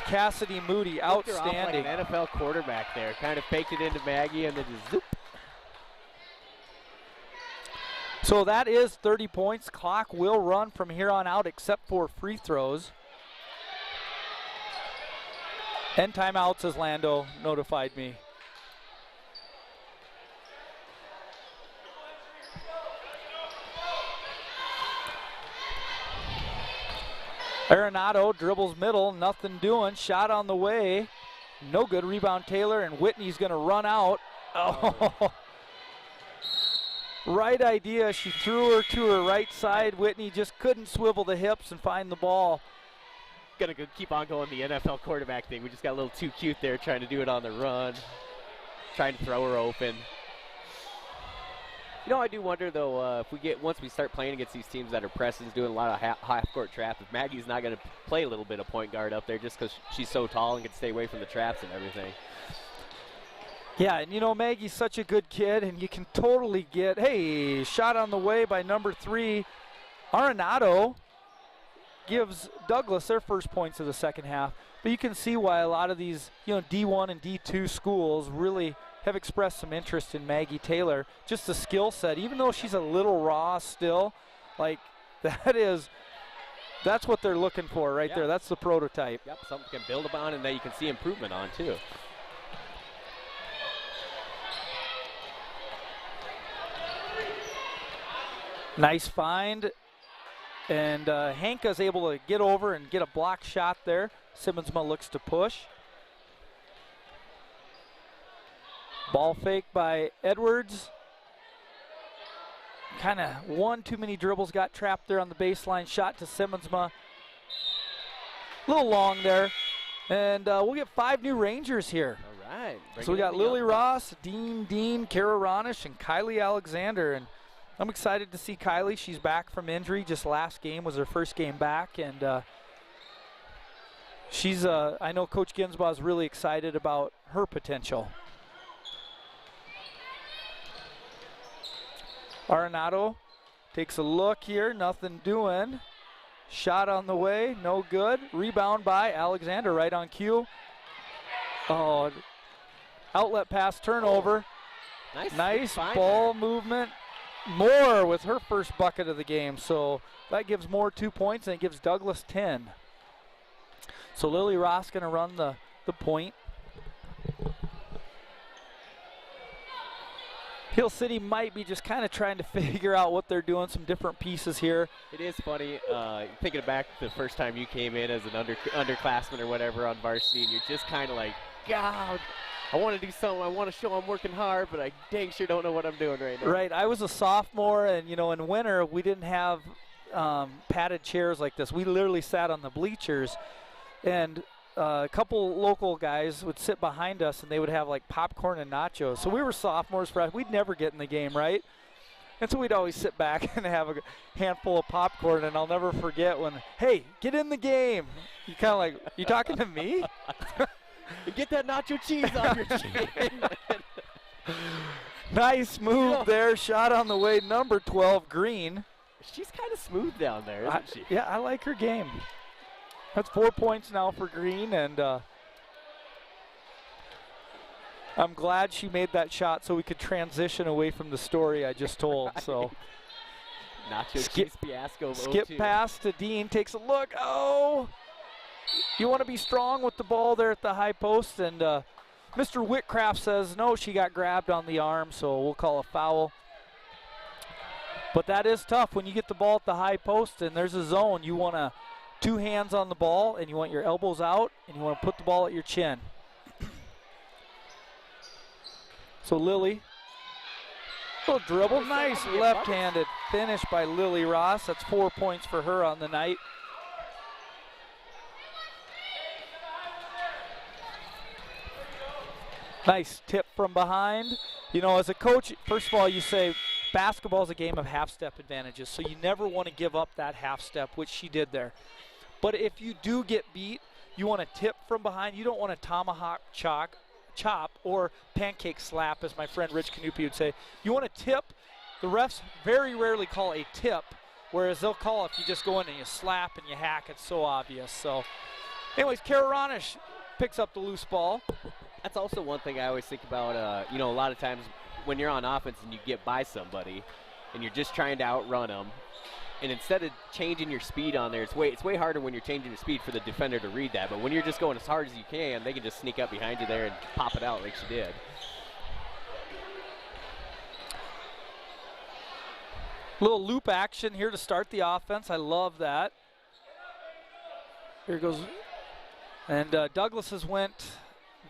Cassidy Moody. Outstanding. Like an NFL quarterback there. Kind of faked it into Maggie and then just zoop. So that is 30 points. Clock will run from here on out except for free throws. And timeouts, as Lando notified me. Arenado dribbles middle, nothing doing. Shot on the way, no good. Rebound Taylor, and Whitney's going to run out. Oh. Right idea. She threw her to her right side. Whitney just couldn't swivel the hips and find the ball. Gonna keep on going the NFL quarterback thing. We just got a little too cute there, trying to do it on the run, trying to throw her open. I do wonder though, if once we start playing against these teams that are pressing, doing a lot of half-court traps, if Maggie's not going to play a little bit of point guard up there just because she's so tall and can stay away from the traps and everything. Yeah, and Maggie's such a good kid, and you can totally get, hey, shot on the way by number 3. Arenado gives Douglas their first points of the second half. But you can see why a lot of these, D1 and D2 schools really have expressed some interest in Maggie Taylor. Just the skill set, even though she's a little raw still, that's what they're looking for right there. That's the prototype. Yep, something you can build upon and that you can see improvement on too. Nice find, and Hanka's able to get over and get a block shot there. Simmonsma looks to push. Ball fake by Edwards. Kind of one too many dribbles, got trapped there on the baseline. Shot to Simmonsma. A little long there. And we'll get 5 new Rangers here. All right. So we got Lily Ross, Dean, Kara Ronish, and Kylie Alexander. And I'm excited to see Kylie. She's back from injury. Just last game was her first game back, and she's. I know Coach Ginsbaugh is really excited about her potential. Arenado takes a look here, nothing doing. Shot on the way, no good. Rebound by Alexander, right on cue. Oh, outlet pass, turnover. Nice ball movement. Moore with her first bucket of the game, so that gives Moore 2 points, and it gives Douglas 10. So Lily Ross going to run the point. Hill City might be just kind of trying to figure out what they're doing, some different pieces here. It is funny, thinking back the first time you came in as an underclassman or whatever on varsity, and you're just kind of like, God, I want to do something. I want to show I'm working hard, but I dang sure don't know what I'm doing right now. Right. I was a sophomore, and, you know, in winter we didn't have padded chairs like this. We literally sat on the bleachers, and a couple local guys would sit behind us, and they would have like popcorn and nachos. So we were sophomores, we'd never get in the game, right? And so we'd always sit back and have a handful of popcorn, and I'll never forget when, hey, get in the game. You kind of like, you talking to me? Get that nacho cheese off your chin. Nice move there. Shot on the way, number 12, Green. She's kind of smooth down there, isn't she? Yeah, I like her game. That's 4 points now for Green, and I'm glad she made that shot so we could transition away from the story I just told. Right. So nacho cheese fiasco. Skip pass to Dean, takes a look. Oh, you want to be strong with the ball there at the high post, and Mr. Whitcraft says no, she got grabbed on the arm, so we'll call a foul. But that is tough when you get the ball at the high post and there's a zone. You want to 2 hands on the ball, and you want your elbows out, and you want to put the ball at your chin. So Lily, little dribble, nice left-handed finish by Lily Ross. That's 4 points for her on the night. Nice tip from behind. You know, as a coach, first of all, you say basketball is a game of half-step advantages, so you never want to give up that half step, which she did there. But if you do get beat, you want to tip from behind. You don't want to tomahawk chop or pancake slap, as my friend Rich Canupi would say. You want to tip. The refs very rarely call a tip, whereas they'll call if you just go in and you slap and you hack. It's so obvious. So anyways, Kararanish picks up the loose ball. That's also one thing I always think about, you know, a lot of times when you're on offense and you get by somebody and you're just trying to outrun them, and instead of changing your speed on there, it's way harder when you're changing your speed for the defender to read that. But when you're just going as hard as you can, they can just sneak up behind you there and pop it out like she did. Little loop action here to start the offense. I love that. Here goes. And Douglas has went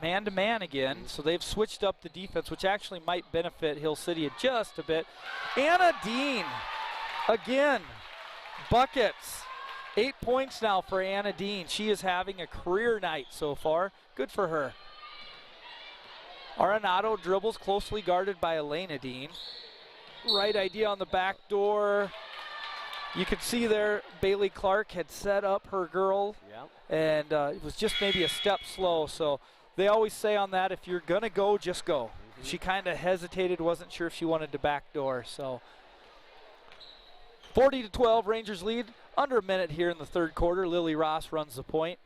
man-to-man again, so they've switched up the defense, which actually might benefit Hill City just a bit. Anna Dean, again, buckets. 8 points now for Anna Dean. She is having a career night so far. Good for her. Arenado dribbles, closely guarded by Elena Dean. Right idea on the back door. You could see there Bailey Clark had set up her girl, and it was just maybe a step slow. So they always say on that, if you're going to go, just go. She kind of hesitated, wasn't sure if she wanted to backdoor. So 40-12, Rangers lead. Under a minute here in the third quarter. Lily Ross runs the point.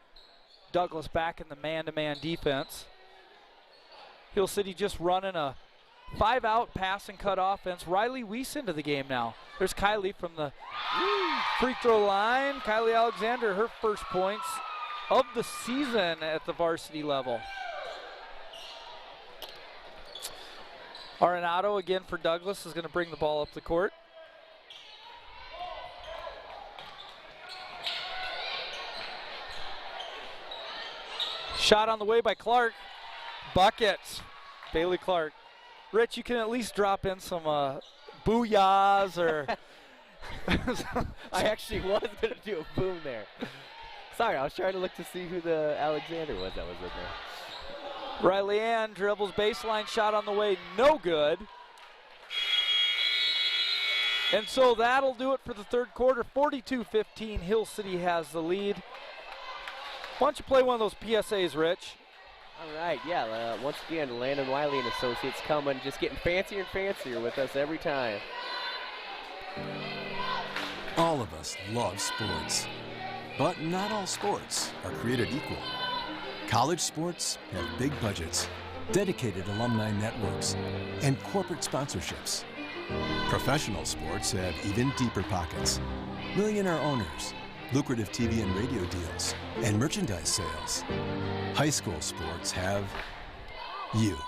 Douglas back in the man-to-man defense. Hill City just running a 5-out pass and cut offense. Riley Weiss into the game now. There's Kylie from the free throw line. Kylie Alexander, her first points of the season at the varsity level. Arenado again for Douglas is going to bring the ball up the court. Shot on the way by Clark. Buckets. Bailey Clark. Rich, you can at least drop in some booyahs or... I actually was going to do a boom there. Sorry, I was trying to look to see who the Alexander was that was in there. Riley Ann dribbles, baseline shot on the way, no good. And so that'll do it for the third quarter. 42-15, Hill City has the lead. Why don't you play one of those PSAs, Rich? All right, yeah, once again, Landon Wiley and Associates coming, just getting fancier and fancier with us every time. All of us love sports, but not all sports are created equal. College sports have big budgets, dedicated alumni networks, and corporate sponsorships. Professional sports have even deeper pockets, millionaire owners, lucrative TV and radio deals, and merchandise sales. High school sports have you.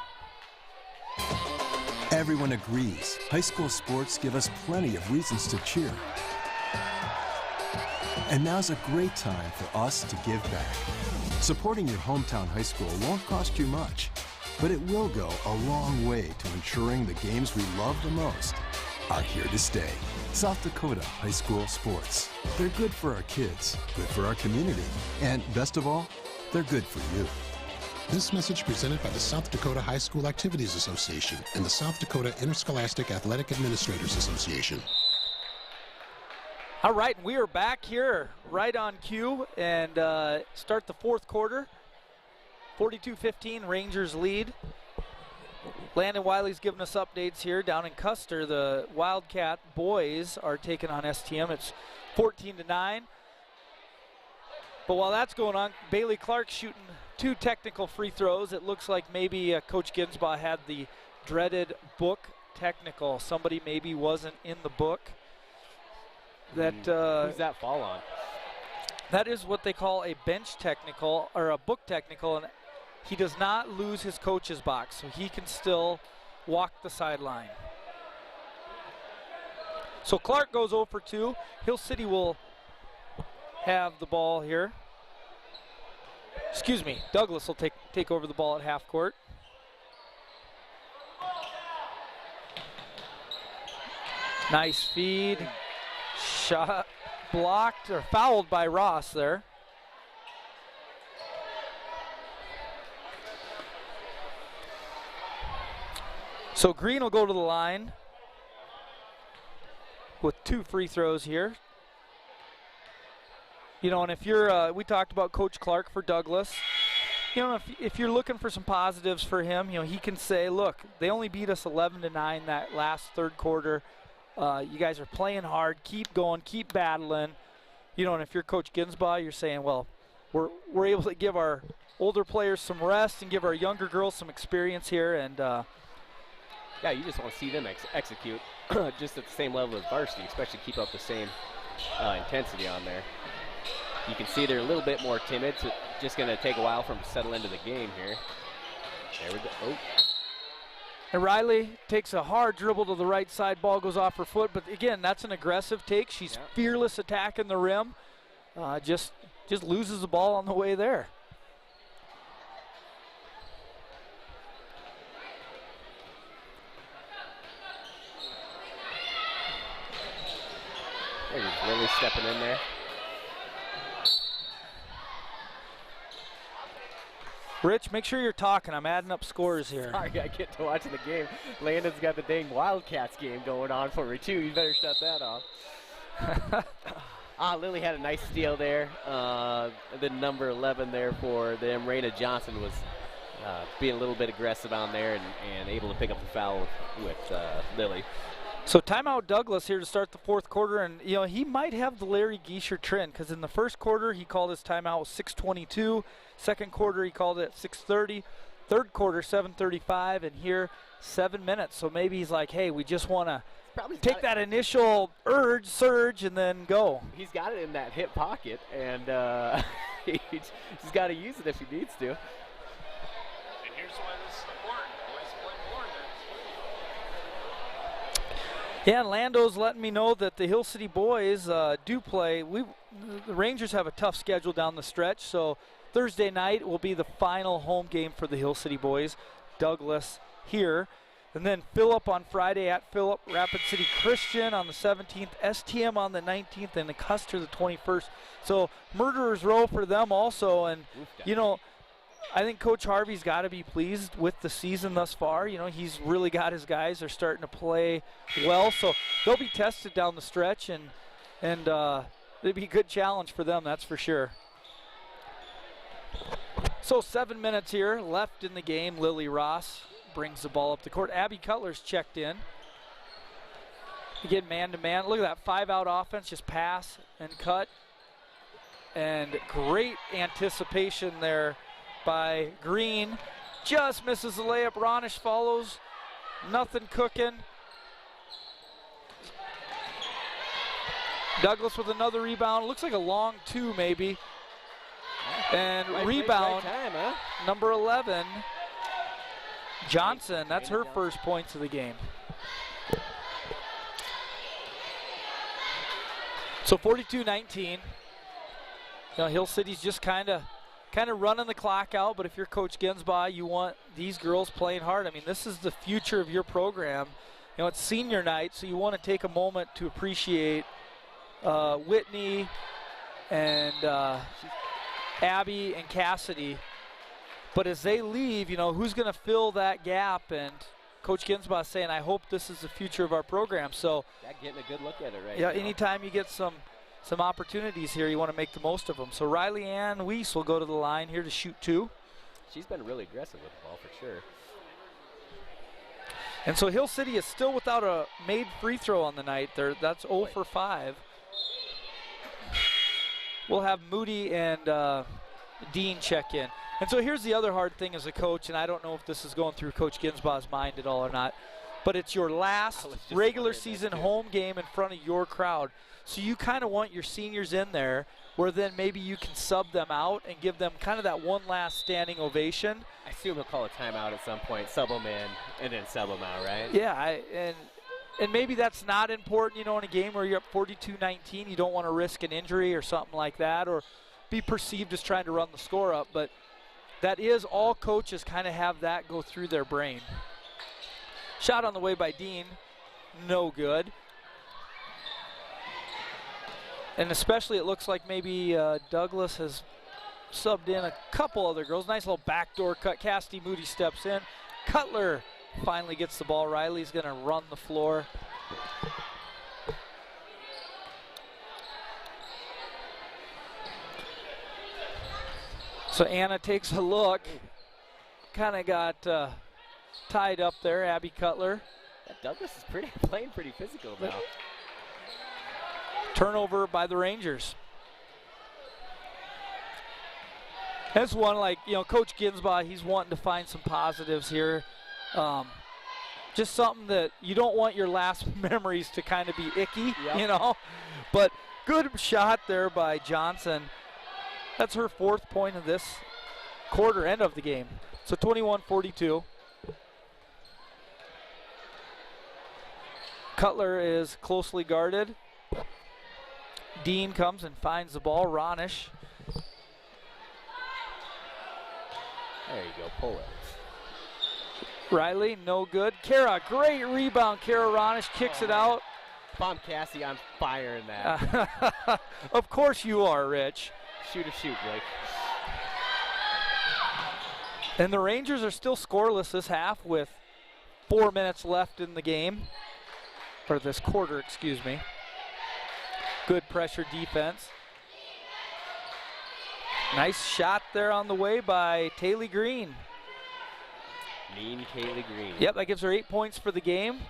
Everyone agrees high school sports give us plenty of reasons to cheer. And now's a great time for us to give back. Supporting your hometown high school won't cost you much, but it will go a long way to ensuring the games we love the most are here to stay. South Dakota high school sports. They're good for our kids, good for our community, and best of all, they're good for you. This message presented by the South Dakota High School Activities Association and the South Dakota Interscholastic Athletic Administrators Association. All right, we are back here right on cue and start the fourth quarter. 42-15, Rangers lead. Landon Wiley's giving us updates here down in Custer. The Wildcat boys are taking on STM. It's 14-9. But while that's going on, Bailey Clark shooting 2 technical free throws. It looks like maybe Coach Ginsbaugh had the dreaded book technical. Somebody maybe wasn't in the book. That who's that fall on? That is what they call a bench technical or a book technical, and he does not lose his coach's box, so he can still walk the sideline. So Clark goes 0 for 2. Hill City will have the ball here. Excuse me, Douglas will take over the ball at half court. Nice feed. Shot blocked or fouled by Ross there. So Green will go to the line with 2 free throws here. You know, and if you're, we talked about Coach Clark for Douglas. You know, if you're looking for some positives for him, you know, he can say, look, they only beat us 11-9 that last third quarter. You guys are playing hard. Keep going. Keep battling. You know, and if you're Coach Ginsbaugh, you're saying, well, we're able to give our older players some rest and give our younger girls some experience here. And yeah, you just want to see them execute just at the same level as Varsity, especially keep up the same intensity on there. You can see they're a little bit more timid, so it's just going to take a while for them to settle into the game here. There we go. Oh. And Riley takes a hard dribble to the right side. Ball goes off her foot. But, again, that's an aggressive take. She's fearless attacking the rim. Just loses the ball on the way there. He's really stepping in there. Rich, make sure you're talking. I'm adding up scores here. Sorry, I get to watching the game. Landon's got the dang Wildcats game going on for me, too. You better shut that off. Lily had a nice steal there. The number 11 there for them, Raina Johnson, was being a little bit aggressive on there and able to pick up the foul with Lily. So timeout Douglas here to start the fourth quarter, and you know he might have the Larry Geisher trend because in the first quarter he called his timeout 6:22, second quarter he called it at 6:30, third quarter 7:35, and here 7 minutes. So maybe he's like, hey, we just want to take that initial surge, and then go. He's got it in that hip pocket, and he's got to use it if he needs to. And here's why this is important. Boys play more than Yeah, and Lando's letting me know that the Hill City boys do play. The Rangers have a tough schedule down the stretch, so Thursday night will be the final home game for the Hill City boys. Douglas here. And then Phillip on Friday at Phillip, Rapid City Christian on the 17th, STM on the 19th, and the Custer the 21st. So Murderers Row for them also. And, you know, I think Coach Harvey's got to be pleased with the season thus far. You know, he's really got his guys. They're starting to play well, so they'll be tested down the stretch, and it'll be a good challenge for them, that's for sure. So 7 minutes here left in the game. Lily Ross brings the ball up the court. Abby Cutler's checked in. Again, man-to-man. Look at that 5-out offense, just pass and cut. And great anticipation there by Green. Just misses the layup. Ronish follows. Nothing cooking. Douglas with another rebound. Looks like a long 2 maybe. And rebound, right time, huh? number 11, Johnson. That's her first points of the game. So 42-19. You know, Hill City's just kind of running the clock out, but if you're Coach Ginsbaugh, you want these girls playing hard. I mean, this is the future of your program. You know, it's senior night, so you want to take a moment to appreciate Whitney and Abby and Cassidy. But as they leave, you know, who's going to fill that gap? And Coach Ginsbaugh is saying, I hope this is the future of our program. So getting a good look at it right yeah, now. anytime you get some opportunities here, you want to make the most of them. So Riley Ann Weiss will go to the line here to shoot 2. She's been really aggressive with the ball for sure. And so Hill City is still without a made free throw on the night. That's 0 for 5. We'll have Moody and Dean check in. And so here's the other hard thing as a coach, and I don't know if this is going through Coach Ginsbaugh's mind at all or not, but it's your last regular season home game in front of your crowd. So you kind of want your seniors in there where then maybe you can sub them out and give them kind of that one last standing ovation. I assume he'll call a timeout at some point, sub them in, and then sub them out, right? Yeah, and maybe that's not important, you know, in a game where you're up 42-19. You don't want to risk an injury or something like that or be perceived as trying to run the score up. But that is all coaches kind of have that go through their brain. Shot on the way by Dean. No good. And especially it looks like maybe Douglas has subbed in a couple other girls. Nice little backdoor cut. Cassidy Moody steps in. Cutler finally gets the ball. Riley's going to run the floor. So Anna takes a look. Kind of got tied up there, Abby Cutler. Yeah, Douglas is playing pretty physical now. Turnover by the Rangers. That's one, like, you know, Coach Ginsbaugh, he's wanting to find some positives here. Just something that you don't want your last memories to kind of be icky, you know. But good shot there by Johnson. That's her 4th point of this quarter, end of the game. So 21-42. Cutler is closely guarded. Dean comes and finds the ball. Ronish. There you go, pull it. Riley, no good. Kara, great rebound. Kara Ronish kicks it out. If I'm Cassie, I'm firing that. Of course you are, Rich. Shoot, Blake. And the Rangers are still scoreless this half with 4 minutes left in the game. Or this quarter, excuse me. Good pressure defense. Nice shot there on the way by Taylor Green. Mean Taylor Green. Yep, that gives her 8 points for the game.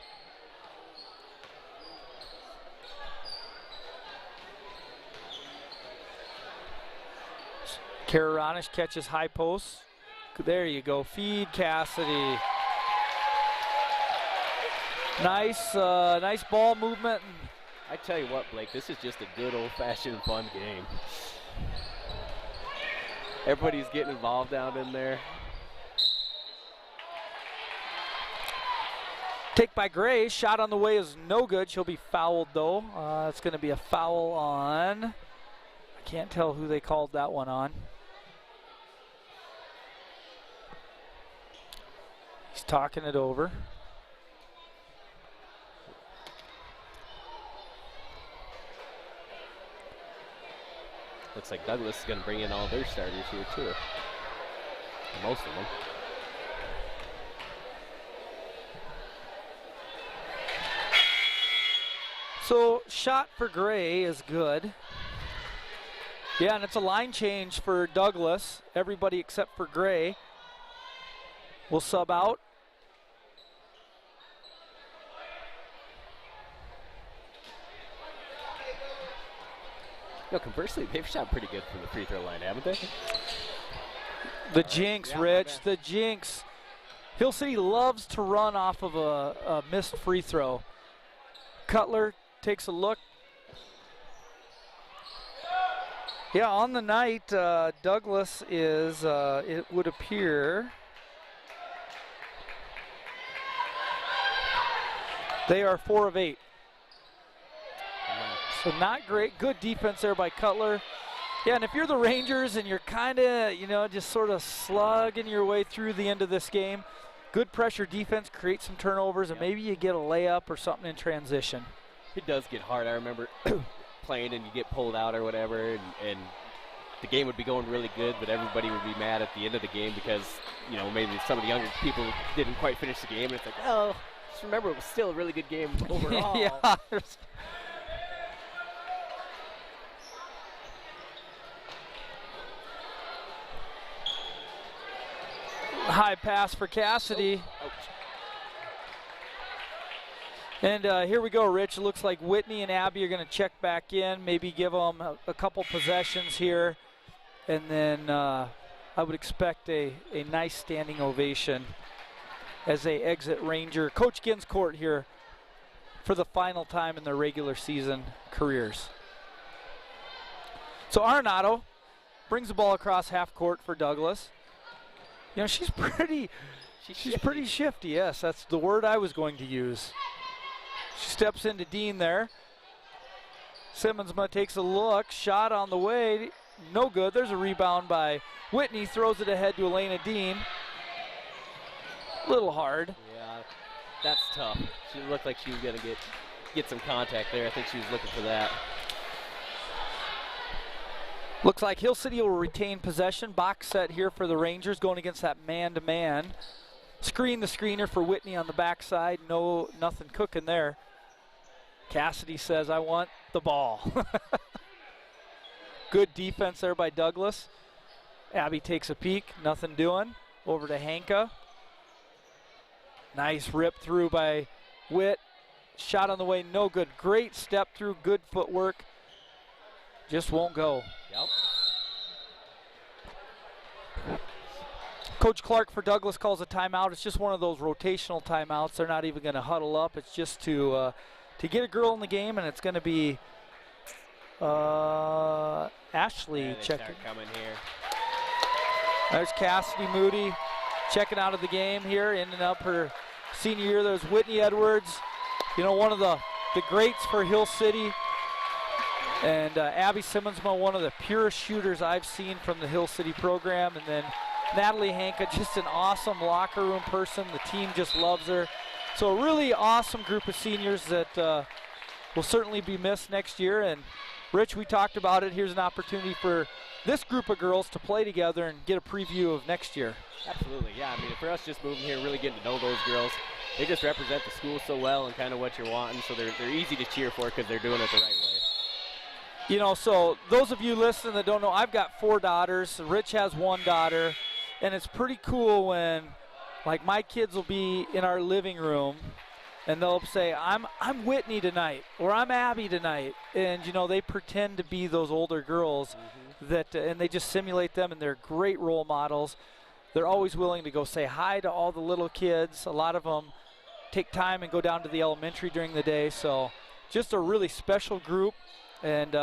Kara Ronish catches high post. There you go. Feed Cassidy. Nice ball movement. I tell you what, Blake, this is just a good old-fashioned fun game. Everybody's getting involved down in there. Take by Gray. Shot on the way is no good. She'll be fouled, though. It's going to be a foul on. I can't tell who they called that one on. He's talking it over. Looks like Douglas is going to bring in all their starters here, too. most of them. So shot for Gray is good. Yeah, and it's a line change for Douglas. Everybody except for Gray will sub out. You know, conversely, they've shot pretty good from the free throw line, haven't they? The jinx, Yeah, Rich, the jinx. Hill City loves to run off of a missed free throw. Cutler takes a look. Yeah, on the night, Douglas is, it would appear, they are 4 of 8. So not great. Good defense there by Cutler. Yeah, and if you're the Rangers and you're kind of, you know, just sort of slugging your way through the end of this game, good pressure defense, create some turnovers, and maybe you get a layup or something in transition. It does get hard. I remember playing and you get pulled out or whatever, and the game would be going really good, but everybody would be mad at the end of the game because, you know, maybe some of the younger people didn't quite finish the game, and it's like, oh, just remember it was still a really good game overall. Yeah. High pass for Cassidy. Ouch. And here we go, Rich. It looks like Whitney and Abby are going to check back in, maybe give them a couple possessions here. And then I would expect a nice standing ovation as they exit Ranger Coach Ginn's court here for the final time in their regular season careers. So Arenado brings the ball across half court for Douglas. You know, she's pretty shifty. Yes, that's the word I was going to use. She steps into Dean there. Simmonsma takes a look, shot on the way, no good. There's a rebound by Whitney, throws it ahead to Elena Dean. A little hard. Yeah, that's tough. She looked like she was gonna get some contact there. I think she was looking for that. Looks like Hill City will retain possession. Box set here for the Rangers going against that man-to-man. Screen the screener for Whitney on the backside. No, nothing cooking there. Cassidy says, I want the ball. Good defense there by Douglas. Abby takes a peek, nothing doing. Over to Hanka. Nice rip through by Witt. Shot on the way, no good. Great step through, good footwork. Just won't go. Yep. Coach Clark for Douglas calls a timeout. It's just one of those rotational timeouts. They're not even going to huddle up. It's just to get a girl in the game, and it's going to be Ashley checking. Coming here. There's Cassidy Moody checking out of the game here, ending up her senior year. There's Whitney Edwards, you know, one of the greats for Hill City. And Abby Simmonsma, one of the purest shooters I've seen from the Hill City program. And then Natalie Hanka, just an awesome locker room person. The team just loves her. So a really awesome group of seniors that will certainly be missed next year. And Rich, we talked about it. Here's an opportunity for this group of girls to play together and get a preview of next year. Absolutely, yeah. I mean, for us just moving here, really getting to know those girls, they just represent the school so well and kind of what you're wanting. So they're easy to cheer for because they're doing it the right way. You know, so those of you listening that don't know, I've got 4 daughters. Rich has 1 daughter. And it's pretty cool when, like, my kids will be in our living room and they'll say, I'm Whitney tonight, or I'm Abby tonight. And, you know, they pretend to be those older girls that, and they just simulate them, and they're great role models. They're always willing to go say hi to all the little kids. A lot of them take time and go down to the elementary during the day. So just a really special group. And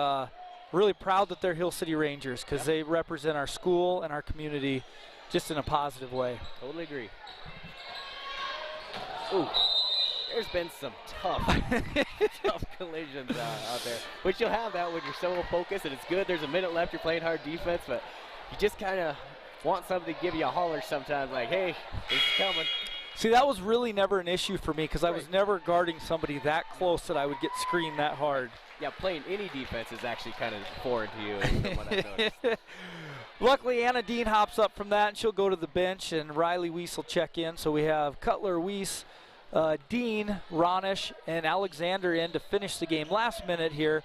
really proud that they're Hill City Rangers because they represent our school and our community just in a positive way. Totally agree. Ooh, there's been some tough collisions out there. But you'll have that when you're so focused, and it's good. There's a minute left. You're playing hard defense, but you just kind of want somebody to give you a holler sometimes, like, hey, it's coming. See, that was really never an issue for me because I was never guarding somebody that close that I would get screened that hard. Yeah, playing any defense is actually kind of foreign to you, is what I've noticed. Luckily, Anna Dean hops up from that, and she'll go to the bench, and Riley Weiss will check in. So we have Cutler, Weiss, Dean, Ronish, and Alexander in to finish the game. Last minute here.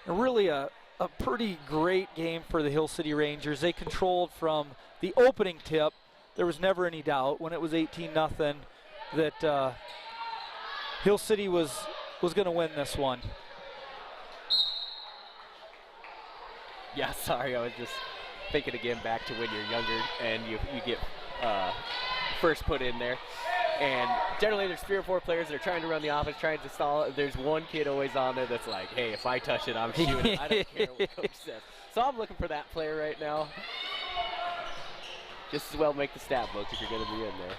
And really a pretty great game for the Hill City Rangers. They controlled from the opening tip. There was never any doubt when it was 18-0 that Hill City was going to win this one. Yeah, sorry, I was just thinking again back to when you're younger and you get first put in there. And generally there's 3 or 4 players that are trying to run the offense, trying to stall it. There's one kid always on there that's like, hey, if I touch it, I'm shooting it. I don't care what coach says. So I'm looking for that player right now. Just as well make the stat book if you're going to be in there.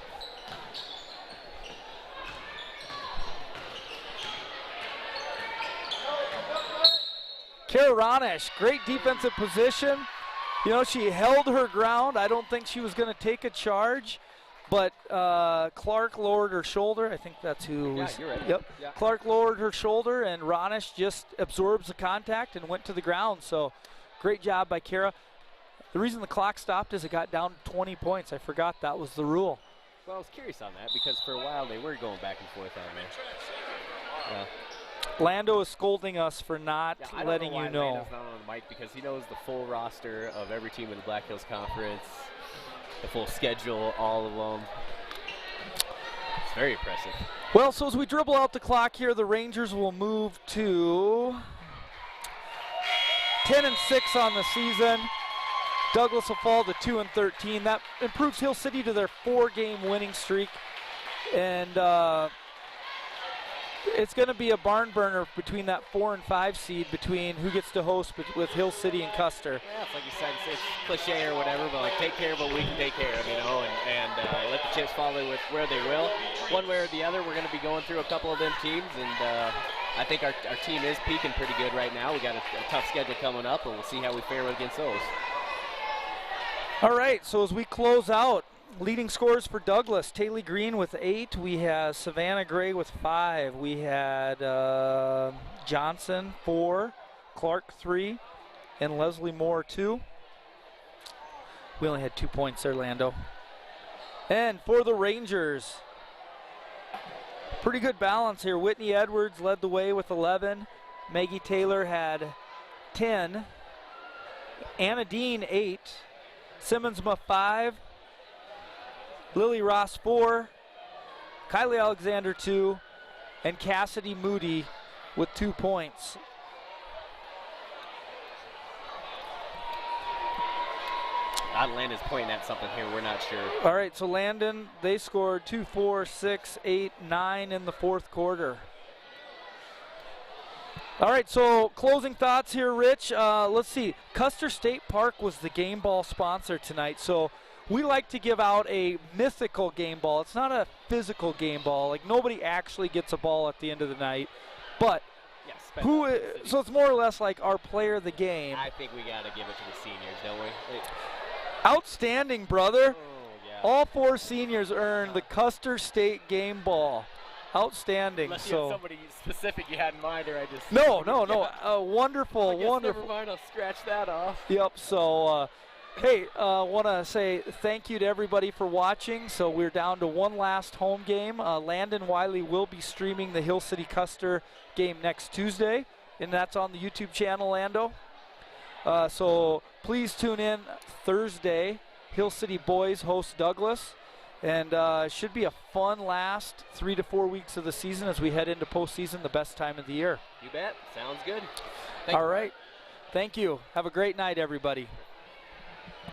Kara Ronish, great defensive position. You know, she held her ground. I don't think she was going to take a charge, but Clark lowered her shoulder. I think that's who. Yeah, you're right. Yep. Yeah. Clark lowered her shoulder, and Ronish just absorbs the contact and went to the ground. So, great job by Kara. The reason the clock stopped is it got down to 20 points. I forgot that was the rule. Well, I was curious on that because for a while they were going back and forth on there. Lando is scolding us for not letting you know. Lando's not on the mic because he knows the full roster of every team in the Black Hills Conference, the full schedule, all of them. It's very impressive. Well, so as we dribble out the clock here, the Rangers will move to 10-6 on the season. Douglas will fall to 2-13. That improves Hill City to their 4-game winning streak. And it's going to be a barn burner between that 4 and 5 seed, between who gets to host with Hill City and Custer. Yeah, it's like you said, it's cliche or whatever, but like take care of what we can take care of, you know, and let the chips fall with where they will. One way or the other, we're going to be going through a couple of them teams, and I think our team is peaking pretty good right now. We got a tough schedule coming up, and we'll see how we fare against those. All right, so as we close out, leading scorers for Douglas, Taylor Green with 8. We have Savannah Gray with 5. We had Johnson 4, Clark 3, and Leslie Moore 2. We only had 2 points there, Lando. And for the Rangers, pretty good balance here. Whitney Edwards led the way with 11. Maggie Taylor had 10. Anna Dean 8. Simmonsma 5. Lily Ross 4, Kylie Alexander 2, and Cassidy Moody with 2 points. Landon's pointing at something here, we're not sure. All right, so Landon, they scored 2, 4, 6, 8, 9 in the 4th quarter. All right, so closing thoughts here, Rich. Let's see. Custer State Park was the game ball sponsor tonight, so we like to give out a mythical game ball. It's not a physical game ball. Like, nobody actually gets a ball at the end of the night. But so it's more or less like our player of the game. I think we got to give it to the seniors, don't we? Outstanding, brother. Oh, yeah. All 4 seniors earned the Custer State game ball. Outstanding. Unless you had somebody specific you had in mind, or I just... No. Wonderful, I guess wonderful. Never mind, I'll scratch that off. Yep, so... hey, want to say thank you to everybody for watching. So we're down to one last home game. Landon Wiley will be streaming the Hill City Custer game next Tuesday, and that's on the YouTube channel, Lando. So please tune in Thursday. Hill City boys host Douglas, and it should be a fun last 3 to 4 weeks of the season as we head into postseason, the best time of the year. You bet. Sounds good. All right. Thank you. Have a great night, everybody.